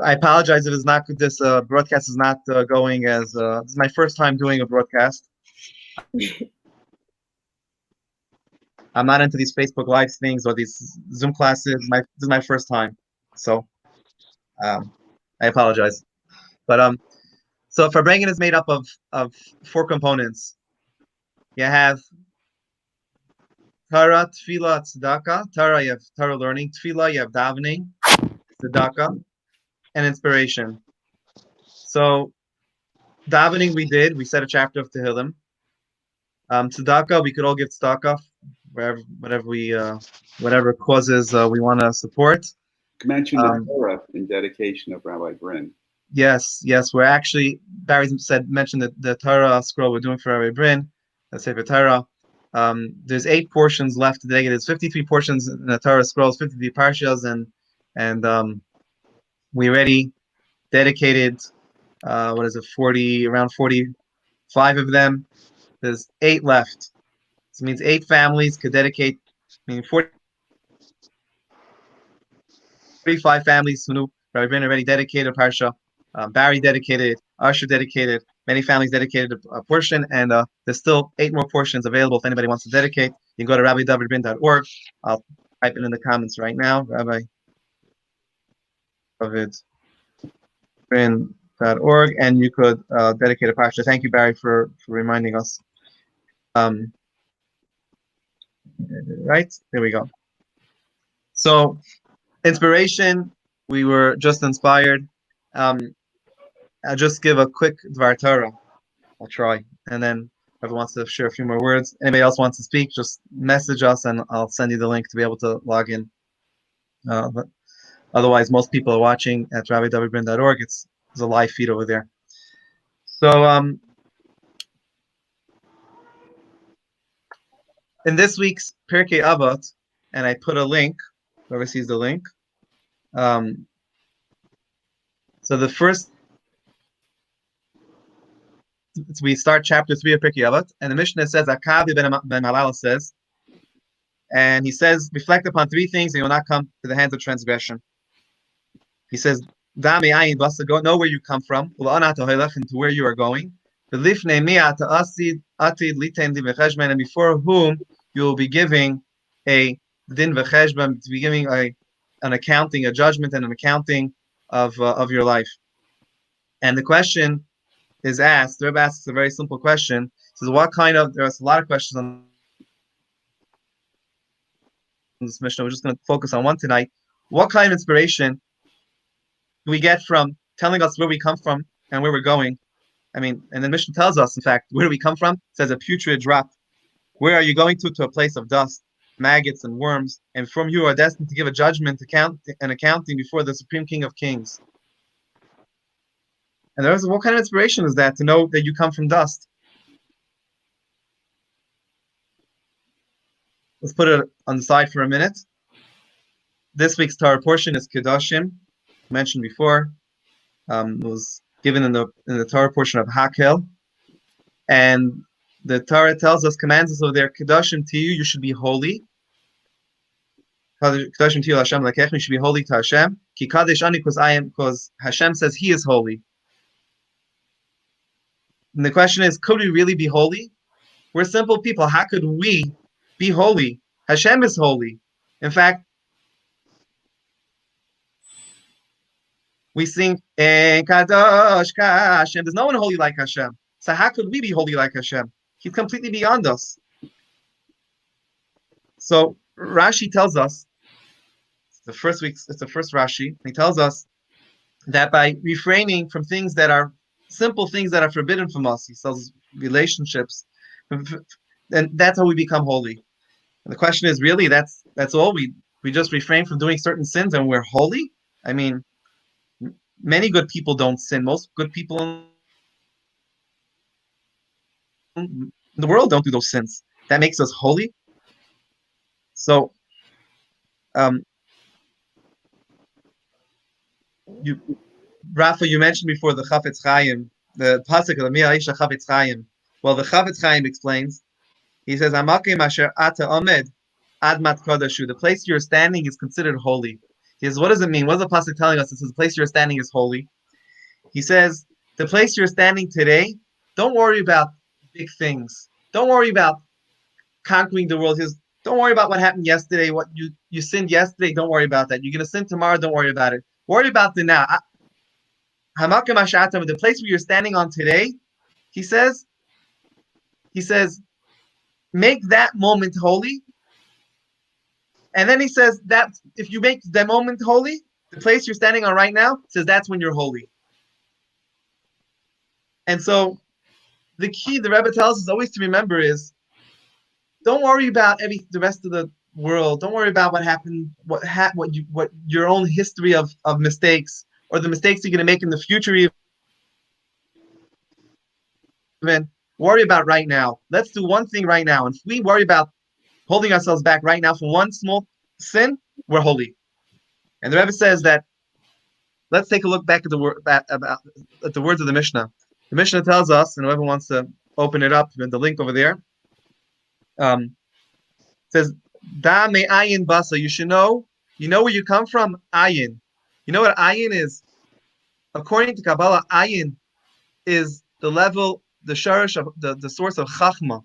I apologize if it's not good. This broadcast is not going as. This is my first time doing a broadcast. I'm not into these Facebook Live things or these Zoom classes. This is my first time, so I apologize. But so Farbrengen is made up of 4 components. You have Tara, Tefillah, Tzedakah. Tara, you have Tara learning. Tefillah, you have davening. Tzedakah, and inspiration. So davening we said a chapter of Tehillim. Tzedakah, we could all give tzedakah, whatever causes we want to support.
You mentioned the Torah in dedication of Rabbi Bryn.
Yes, we're actually, Barry mentioned the Torah scroll we're doing for Rabbi Bryn, the Sefer Torah. There's 8 portions left today. There's 53 portions in the Torah scrolls, 53 parshas, and we already dedicated, around 45 of them. There's 8 left. So it means 8 families could dedicate, 45 families who Rabbi Bryn already dedicated a parsha. Barry dedicated, Usher dedicated, many families dedicated a portion, and there's still 8 more portions available if anybody wants to dedicate. You can go to rabbidovidbrin.org. I'll type it in the comments right now, rabbidovidbrin.org, and you could dedicate a parsha. Thank you, Barry, for reminding us. Right, there we go. So, inspiration, we were just inspired. I'll just give a quick Dvar Torah. I'll try. And then whoever wants to share a few more words. Anybody else wants to speak, just message us and I'll send you the link to be able to log in. But otherwise, most people are watching at rabbidovidbrin.org. There's a live feed over there. So in this week's Pirkei Avot, and I put a link, whoever sees the link. So the first we start chapter 3 of Pirkei Avot, and the Mishnah says, Akavi ben Malala says, and he says, reflect upon 3 things and you will not come to the hands of transgression. He says, Dami ayin basa, go know where you come from, and to where you are going. And before whom you will be giving a din v'cheshbon, to be giving an accounting, a judgment and an accounting of your life. And the question is asked, the Rebbe asks a very simple question. He says, what kind of, there's a lot of questions on this Mishnah. We're just going to focus on one tonight. What kind of inspiration do we get from telling us where we come from and where we're going? I mean, and the Mishnah tells us, in fact, where do we come from? It says a putrid drop. Where are you going to? To a place of dust, maggots, and worms. And from you are destined to give a judgment, and accounting before the Supreme King of Kings. And there's what kind of inspiration is that to know that you come from dust? Let's put it on the side for a minute. This week's Torah portion is Kedoshim, mentioned before. It was given in the Torah portion of Hakel, and the Torah tells us, commands us over there, Kedoshim to you, you should be holy. Kedoshim to you, Hashem lekech, you should be holy to Hashem. Ki kadesh ani, because Hashem says He is holy. And the question is, could we really be holy? We're simple people. How could we be holy? Hashem is holy. In fact, we sing, Kadosh Ka Hashem. There's no one holy like Hashem. So how could we be holy like Hashem? He's completely beyond us. So Rashi tells us, it's the first Rashi, he tells us that by refraining from things that are simple things that are forbidden from us, he says relationships, and that's how we become holy. And the question is, really, that's all? We just refrain from doing certain sins and we're holy? I mean, many good people don't sin. Most good people in the world don't do those sins. That makes us holy. So, Rafa, you mentioned before the Chafetz Chaim, the pasuk of the Mi'aisha Chafetz Chaim. Well, the Chafetz Chaim explains. He says, "Amakim asher ata omed ad mat kodashu." The place you're standing is considered holy. He says, what does it mean? What is the pasuk telling us? It says the place you're standing is holy. He says, the place you're standing today, don't worry about big things. Don't worry about conquering the world. He says, don't worry about what happened yesterday. What you sinned yesterday, don't worry about that. You're going to sin tomorrow, don't worry about it. Worry about the now. Hamakim asher ata, the place where you're standing on today, he says, make that moment holy. And then he says that if you make the moment holy, the place you're standing on right now, says that's when you're holy. And so the key the Rebbe tells us always to remember is, don't worry about the rest of the world. Don't worry about what happened, what your own history of mistakes, or the mistakes you're going to make in the future even. Worry about right now. Let's do one thing right now. And if we worry about holding ourselves back right now from one small sin, we're holy. And the Rebbe says that, let's take a look back at the words of the Mishnah. The Mishnah tells us, and whoever wants to open it up, the link over there, says, Da me ayin basa, you should know, where you come from, ayin. You know what ayin is? According to Kabbalah, ayin is the level, the sharish of the source of chachma.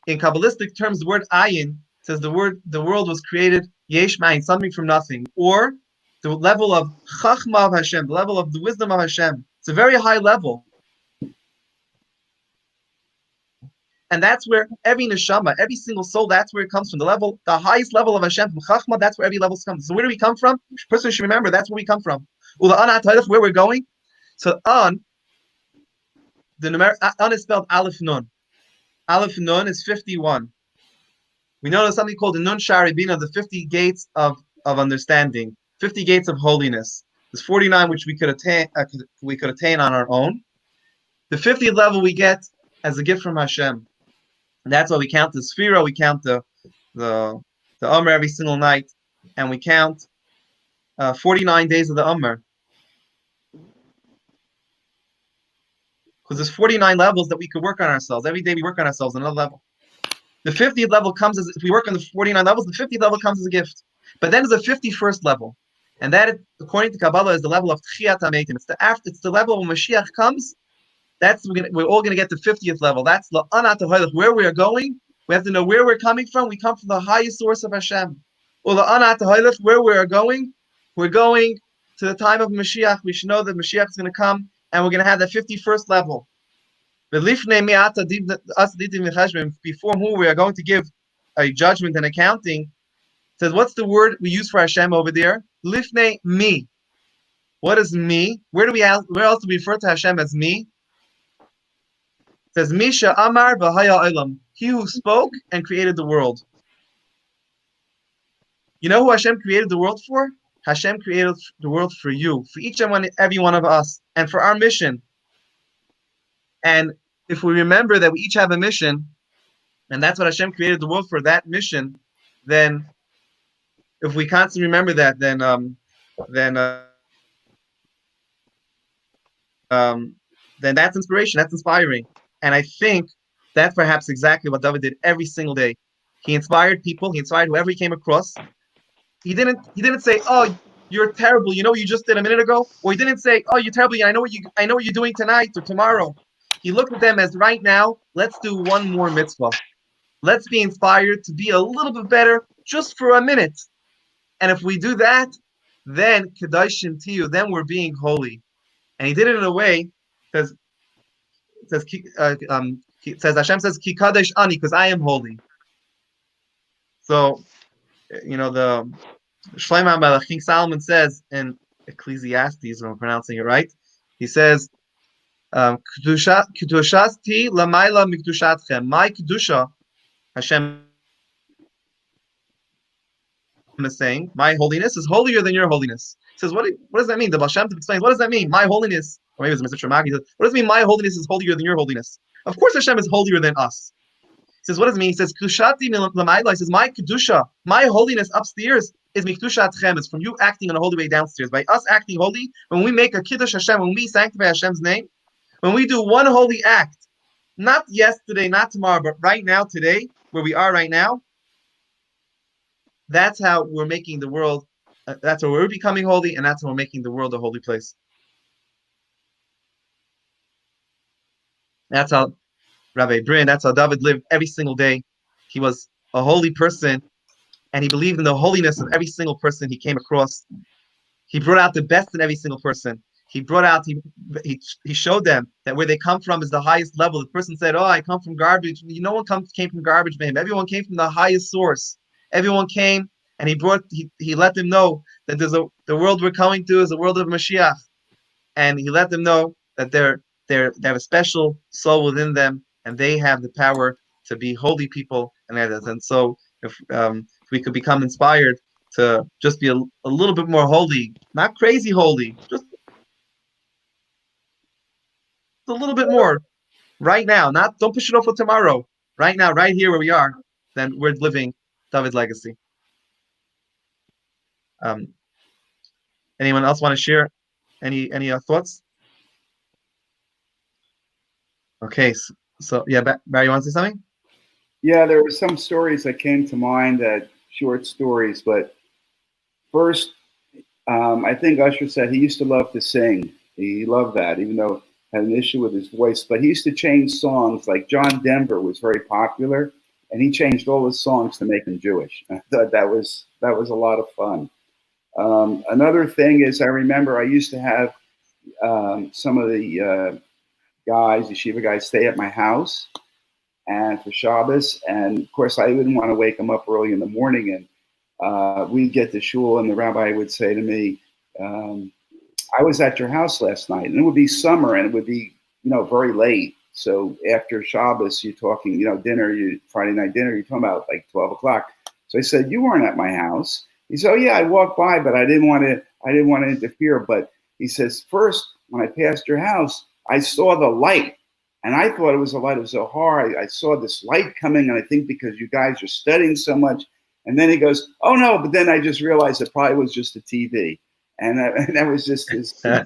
In Kabbalistic terms, the word ayin says the world was created yesh ma'ayin, something from nothing, or the level of chachma of Hashem, the level of the wisdom of Hashem. It's a very high level, and that's where every neshama, every single soul, that's where it comes from. The highest level of Hashem, from chachma, that's where every level comes. So where do we come from? The person should remember that's where we come from. Where we're going. So the numeric is spelled Aleph Nun. Aleph Nun is 51. We know there's something called the Nun Shari Bina, the 50 gates of understanding, 50 gates of holiness. There's 49 which we could attain on our own. The 50th level we get as a gift from Hashem. And that's why we count the Sphira, we count the Omer every single night, and we count 49 days of the Omer. because there's 49 levels that we could work on ourselves. Every day we work on ourselves another level. The 50th level comes as, if we work on the 49 levels, the 50th level comes as a gift. But then there's a 51st level. And that, according to Kabbalah, is the level of Tchiyat HaMeitim. It's the level when Mashiach comes. We're all going to get the 50th level. That's La'anat HaHoylech. Where we are going, we have to know where we're coming from. We come from the highest source of Hashem. Or La'anat HaHoylech, where we are going, we're going to the time of Mashiach. We should know that Mashiach is going to come, and we're going to have the 51st level. Before whom we are going to give a judgment and accounting. It says, what's the word we use for Hashem over there? Lifnei mi. What is me? Where else do we refer to Hashem as me? It says, Misha Amar V'haya Olam. He who spoke and created the world. You know who Hashem created the world for? Hashem created the world for you, for each and every one of us, and for our mission. And if we remember that we each have a mission, and that's what Hashem created the world for, that mission, then if we constantly remember that, then that's inspiration, that's inspiring. And I think that's perhaps exactly what Dovid did every single day. He inspired people, he inspired whoever he came across. He didn't say, "Oh, you're terrible, you know what you just did a minute ago," or he didn't say, "Oh, you're terrible, I know what you're doing tonight or tomorrow." He looked at them as, right now, let's do one more mitzvah. Let's be inspired to be a little bit better just for a minute. And if we do that, then Kedashim Tiyu, then we're being holy. And he did it in a way, says Hashem says, Ki Kadesh Ani, because I am holy. So, the Shlomo HaMelech, King Solomon says in Ecclesiastes, if I'm pronouncing it right, he says, Kedushati lamayla mikdushatchem. My kedusha, Hashem is saying, my holiness is holier than your holiness. He says, what does that mean? The Baal Shem Tov explains, what does that mean? My holiness, or maybe it's Mr. Shemaki, he says, what does it mean my holiness is holier than your holiness? Of course Hashem is holier than us. He says, what does it mean? He says, Kushati lamayla. He says, my kedusha, my holiness upstairs is mikdushatchem. It's from you acting in a holy way downstairs. By us acting holy, when we make a kiddush Hashem, when we sanctify Hashem's name, when we do one holy act, not yesterday, not tomorrow, but right now, today, where we are right now, that's how we're making the world, that's how we're becoming holy, and that's how we're making the world a holy place. That's how Rabbi Bryn, that's how Dovid lived every single day. He was a holy person, and he believed in the holiness of every single person he came across. He brought out the best in every single person. He showed them that where they come from is the highest level. The person said, "Oh, I come from garbage." No one came from garbage for him. Everyone came from the highest source. Everyone came, and he let them know that the world we're coming to is the world of Mashiach, and he let them know that they have a special soul within them, and they have the power to be holy people. And so, if we could become inspired to just be a little bit more holy, not crazy holy, just a little bit more right now. Don't push it off for tomorrow. Right now, right here where we are, then we're living David's legacy. Anyone else want to share any thoughts? Okay, so yeah, Barry, you want to say something?
Yeah, there were some stories that came to mind, that short stories. But first, I think Usher said he used to love to sing. He loved that, even though he had an issue with his voice. But he used to change songs. Like John Denver was very popular, and he changed all his songs to make them Jewish. I thought that was a lot of fun. Another thing is, I remember I used to have some of the guys, yeshiva guys, stay at my house and for Shabbos. And of course, I wouldn't want to wake them up early in the morning. And we'd get to shul, and the rabbi would say to me, I was at your house last night, and it would be summer, and it would be, very late. So after Shabbos, you're talking, dinner, Friday night dinner, you're talking about like 12 o'clock. So I said, you weren't at my house. He said, oh yeah, I walked by, but I didn't want to interfere. But he says, first, when I passed your house, I saw the light, and I thought it was the light of Zohar. I saw this light coming, and I think because you guys are studying so much. And then he goes, oh no, but then I just realized it probably was just a TV. And that was just funny,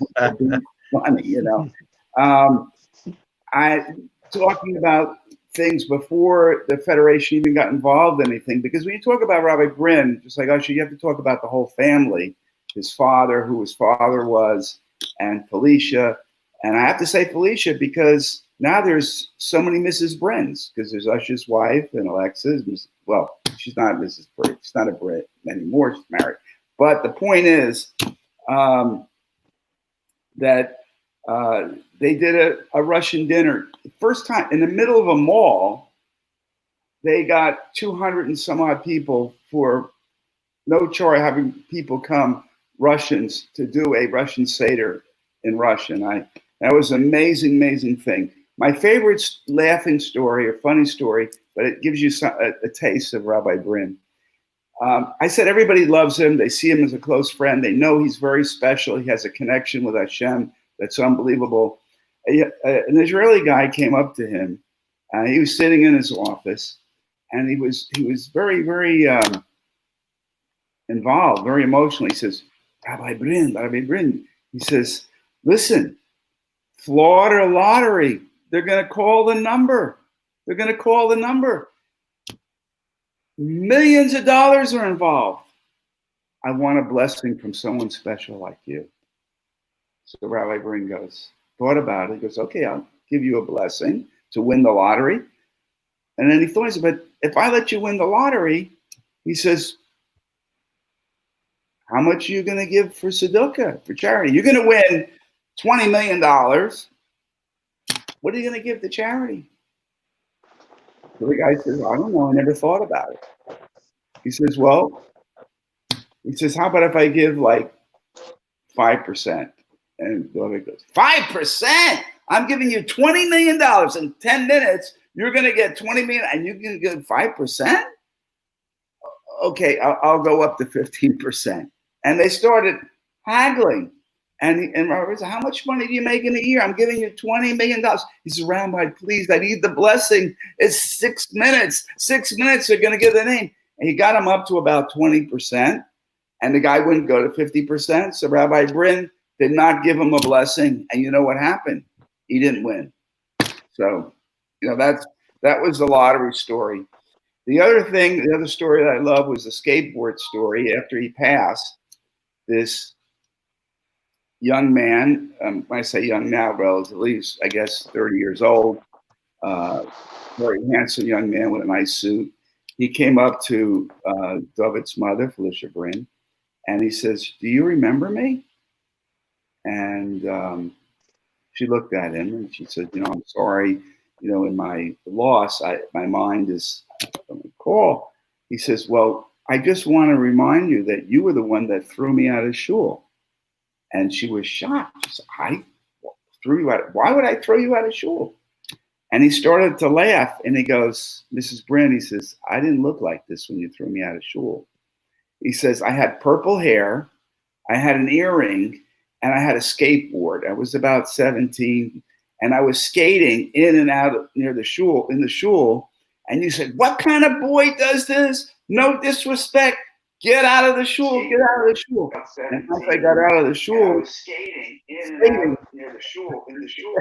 I talking about things before the Federation even got involved in anything, because when you talk about Rabbi Bryn, just like Usher, you have to talk about the whole family, his father, who his father was, and Felicia. And I have to say Felicia because now there's so many Mrs. Bryns, because there's Usher's wife and Alexa's. Well, she's not Mrs. Bryn. She's not a Bryn anymore. She's married. But the point is that they did a Russian dinner. First time in the middle of a mall, they got 200 and some odd people for no charge, having people come, Russians, to do a Russian Seder in Russian. That was an amazing, amazing thing. My favorite laughing story or funny story, but it gives you a taste of Rabbi Bryn. I said everybody loves him. They see him as a close friend. They know he's very special. He has a connection with Hashem that's unbelievable. An Israeli guy came up to him. He was sitting in his office, and he was very, very involved, very emotional. He says, Rabbi Bryn. He says, listen, Florida lottery. They're going to call the number. Millions of dollars are involved. I want a blessing from someone special like you. So Rabbi Bryn thought about it. He goes, okay, I'll give you a blessing to win the lottery. And then he thought, he said, but if I let you win the lottery, he says, how much are you going to give for tzedakah, for charity? You're going to win $20 million. What are you going to give to charity? So the guy says, I don't know. I never thought about it. He says, how about if I give like 5%? And Dovid goes, 5%? I'm giving you $20 million in 10 minutes. You're going to get 20 million and you can give 5%? Okay, I'll go up to 15%. And they started haggling. And Robert said, how much money do you make in a year? I'm giving you $20 million. He said, Rabbi, please, I need the blessing. It's 6 minutes. 6 minutes, they're going to give the name. And he got him up to about 20%. And the guy wouldn't go to 50%. So Rabbi Bryn did not give him a blessing. And you know what happened? He didn't win. So, that was the lottery story. The other story that I love was the skateboard story. After he passed, this young man, when I say young now, relatively, I guess 30 years old, very handsome young man with a nice suit. He came up to Dovid's mother, Felicia Bryn, and he says, do you remember me? And she looked at him and she said, I'm sorry, in my loss, my mind is on the call. He says, well, I just want to remind you that you were the one that threw me out of shul. And she was shocked. She said, I threw you out. Why would I throw you out of shul? And he started to laugh. And he goes, Mrs. Bryn, he says, I didn't look like this when you threw me out of shul. He says, I had purple hair, I had an earring, and I had a skateboard. I was about 17, and I was skating in and out near the shul, in the shul. And you said, what kind of boy does this? No disrespect. Get out of the shul. Get out of the shul. And once I got out of the shul, I was skating in and out near the shul, in the shul.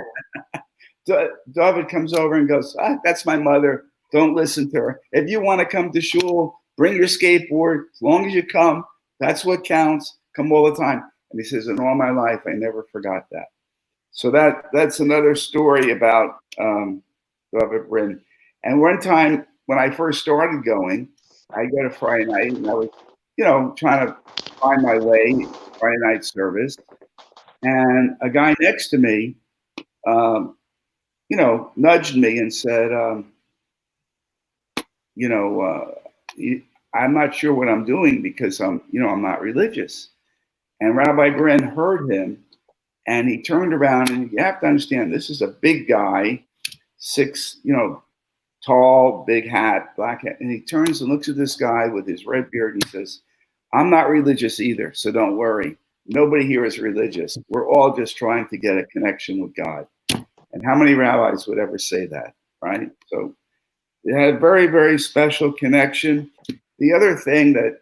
Dovid comes over and goes, that's my mother. Don't listen to her. If you want to come to shul, bring your skateboard. As long as you come, that's what counts. Come all the time. And he says, in all my life, I never forgot that. So that's another story about Dovid Bryn. And one time when I first started going, I go to Friday night and I was, trying to find my way, Friday night service. And a guy next to me, nudged me and said, I'm not sure what I'm doing because I'm not religious. And Rabbi Bryn heard him and he turned around, and you have to understand, this is a big guy, 6, tall, big hat, black hat. And he turns and looks at this guy with his red beard and he says, I'm not religious either, so don't worry. Nobody here is religious. We're all just trying to get a connection with God. And how many rabbis would ever say that, right? So they had a very, very special connection. The other thing that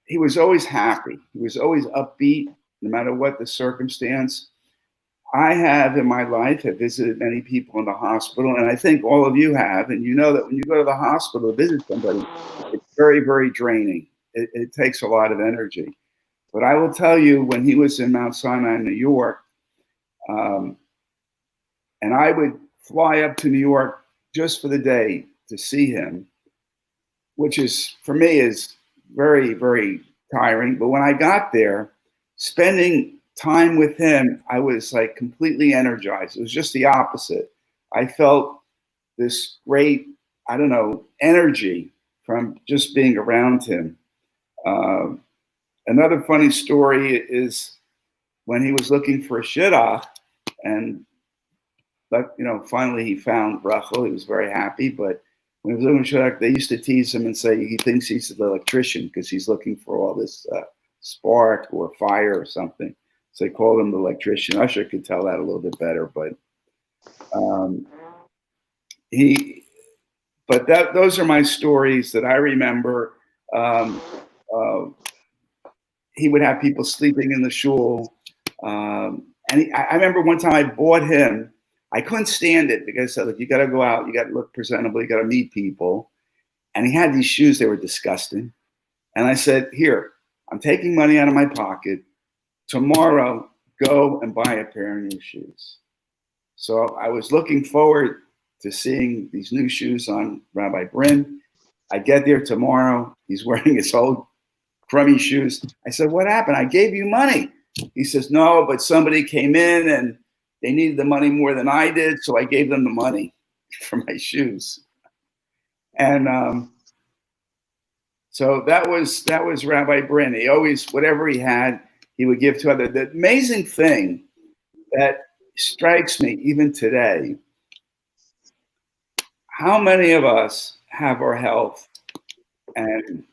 he was always happy. He was always upbeat, no matter what the circumstance. I have in my life have visited many people in the hospital, and I think all of you have, and you know that when you go to the hospital to visit somebody, it's very, very draining. It takes a lot of energy. But I will tell you, when he was in Mount Sinai, New York, and I would fly up to New York just for the day to see him, which is, for me, is very, very tiring. But when I got there, spending time with him, I was like completely energized. It was just the opposite. I felt this great, I don't know, energy from just being around him. Another funny story is when he was looking for a shidduch, and finally he found Rachel. He was very happy, but when he was looking for shidduch, they used to tease him and say he thinks he's the electrician because he's looking for all this spark or fire or something. So they called him the electrician. Usher could tell that a little bit better, but those are my stories that I remember. He would have people sleeping in the shul. I remember one time I bought him, I couldn't stand it because I said, look, you got to go out, you got to look presentable, you got to meet people. And he had these shoes, they were disgusting. And I said, here, I'm taking money out of my pocket. Tomorrow, go and buy a pair of new shoes. So I was looking forward to seeing these new shoes on Rabbi Bryn. I get there tomorrow. He's wearing his old crummy shoes. I said, what happened? I gave you money. He says, no, but somebody came in and they needed the money more than I did. So I gave them the money for my shoes. And so that was Rabbi Bryn. He always, whatever he had, he would give to others. The amazing thing that strikes me even today, how many of us have our health and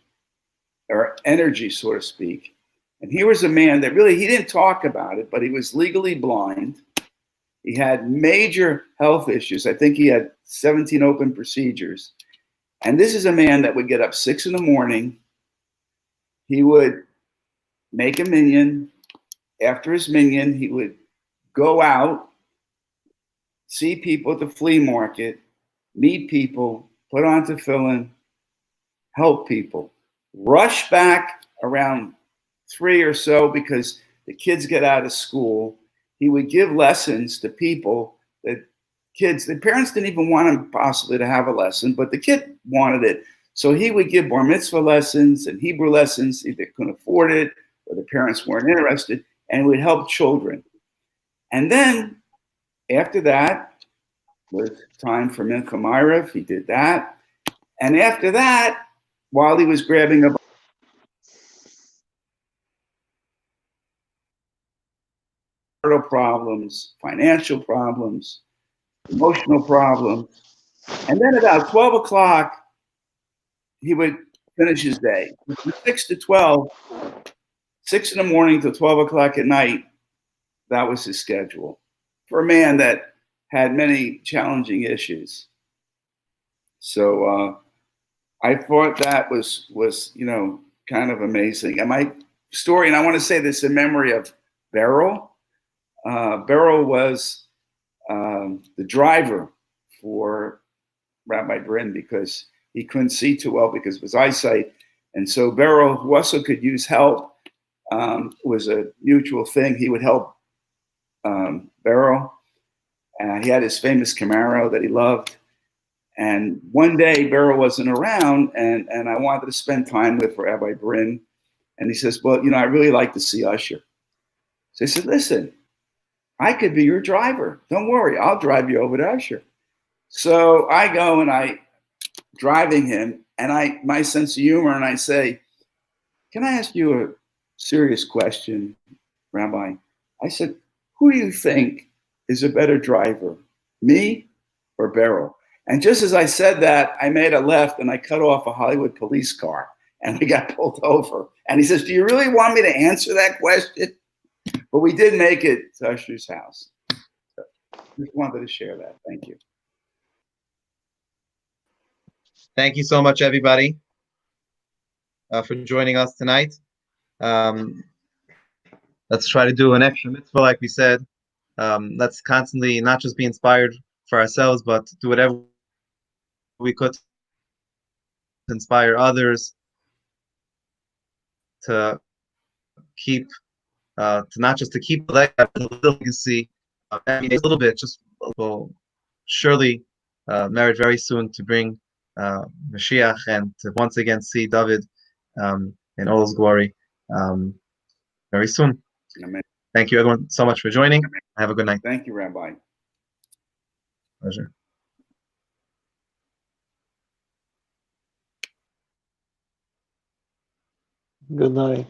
our energy, so to speak. And here was a man that really, he didn't talk about it, but he was legally blind. He had major health issues. I think he had 17 open procedures. And this is a man that would get up 6 a.m. He would make a minyan. After his minyan, he would go out, see people at the flea market, meet people, put on tefillin, help people. Rush back around 3 or so because the kids get out of school. He would give lessons to people that the parents didn't even want him possibly to have a lesson, but the kid wanted it. So he would give bar mitzvah lessons and Hebrew lessons if they couldn't afford it or the parents weren't interested, and would help children. And then after that was time for Mincha Ma'ariv. He did that. And after that, while he was grabbing a problems, financial problems, emotional problems. And then about 12 o'clock, he would finish his day. From 6 to 12, 6 in the morning to 12 o'clock at night, that was his schedule for a man that had many challenging issues. So I thought that was kind of amazing. And my story, and I want to say this in memory of Beryl. Beryl was the driver for Rabbi Bryn because he couldn't see too well because of his eyesight. And so Beryl, who also could use help, was a mutual thing. He would help Beryl. He had his famous Camaro that he loved. And one day Beryl wasn't around and I wanted to spend time with Rabbi Bryn. And he says, well, I really like to see Usher. So he said, listen, I could be your driver. Don't worry, I'll drive you over to Usher. So I go and I driving him and my sense of humor, and I say, can I ask you a serious question, Rabbi? I said, who do you think is a better driver, me or Beryl? And just as I said that, I made a left and I cut off a Hollywood police car and we got pulled over. And he says, do you really want me to answer that question? But we did make it to Usher's house. So just wanted to share that. Thank you.
Thank you so much, everybody, for joining us tonight. Let's try to do an extra mitzvah, like we said. let's constantly not just be inspired for ourselves, but do whatever we could to inspire others to keep, to not just to keep the legacy. I mean, a little bit, just will surely merit very soon to bring Mashiach and to once again see Dovid in all his glory very soon.
Amen.
Thank you, everyone, so much for joining. Have a good night.
Thank you, Rabbi.
Pleasure.
Good night.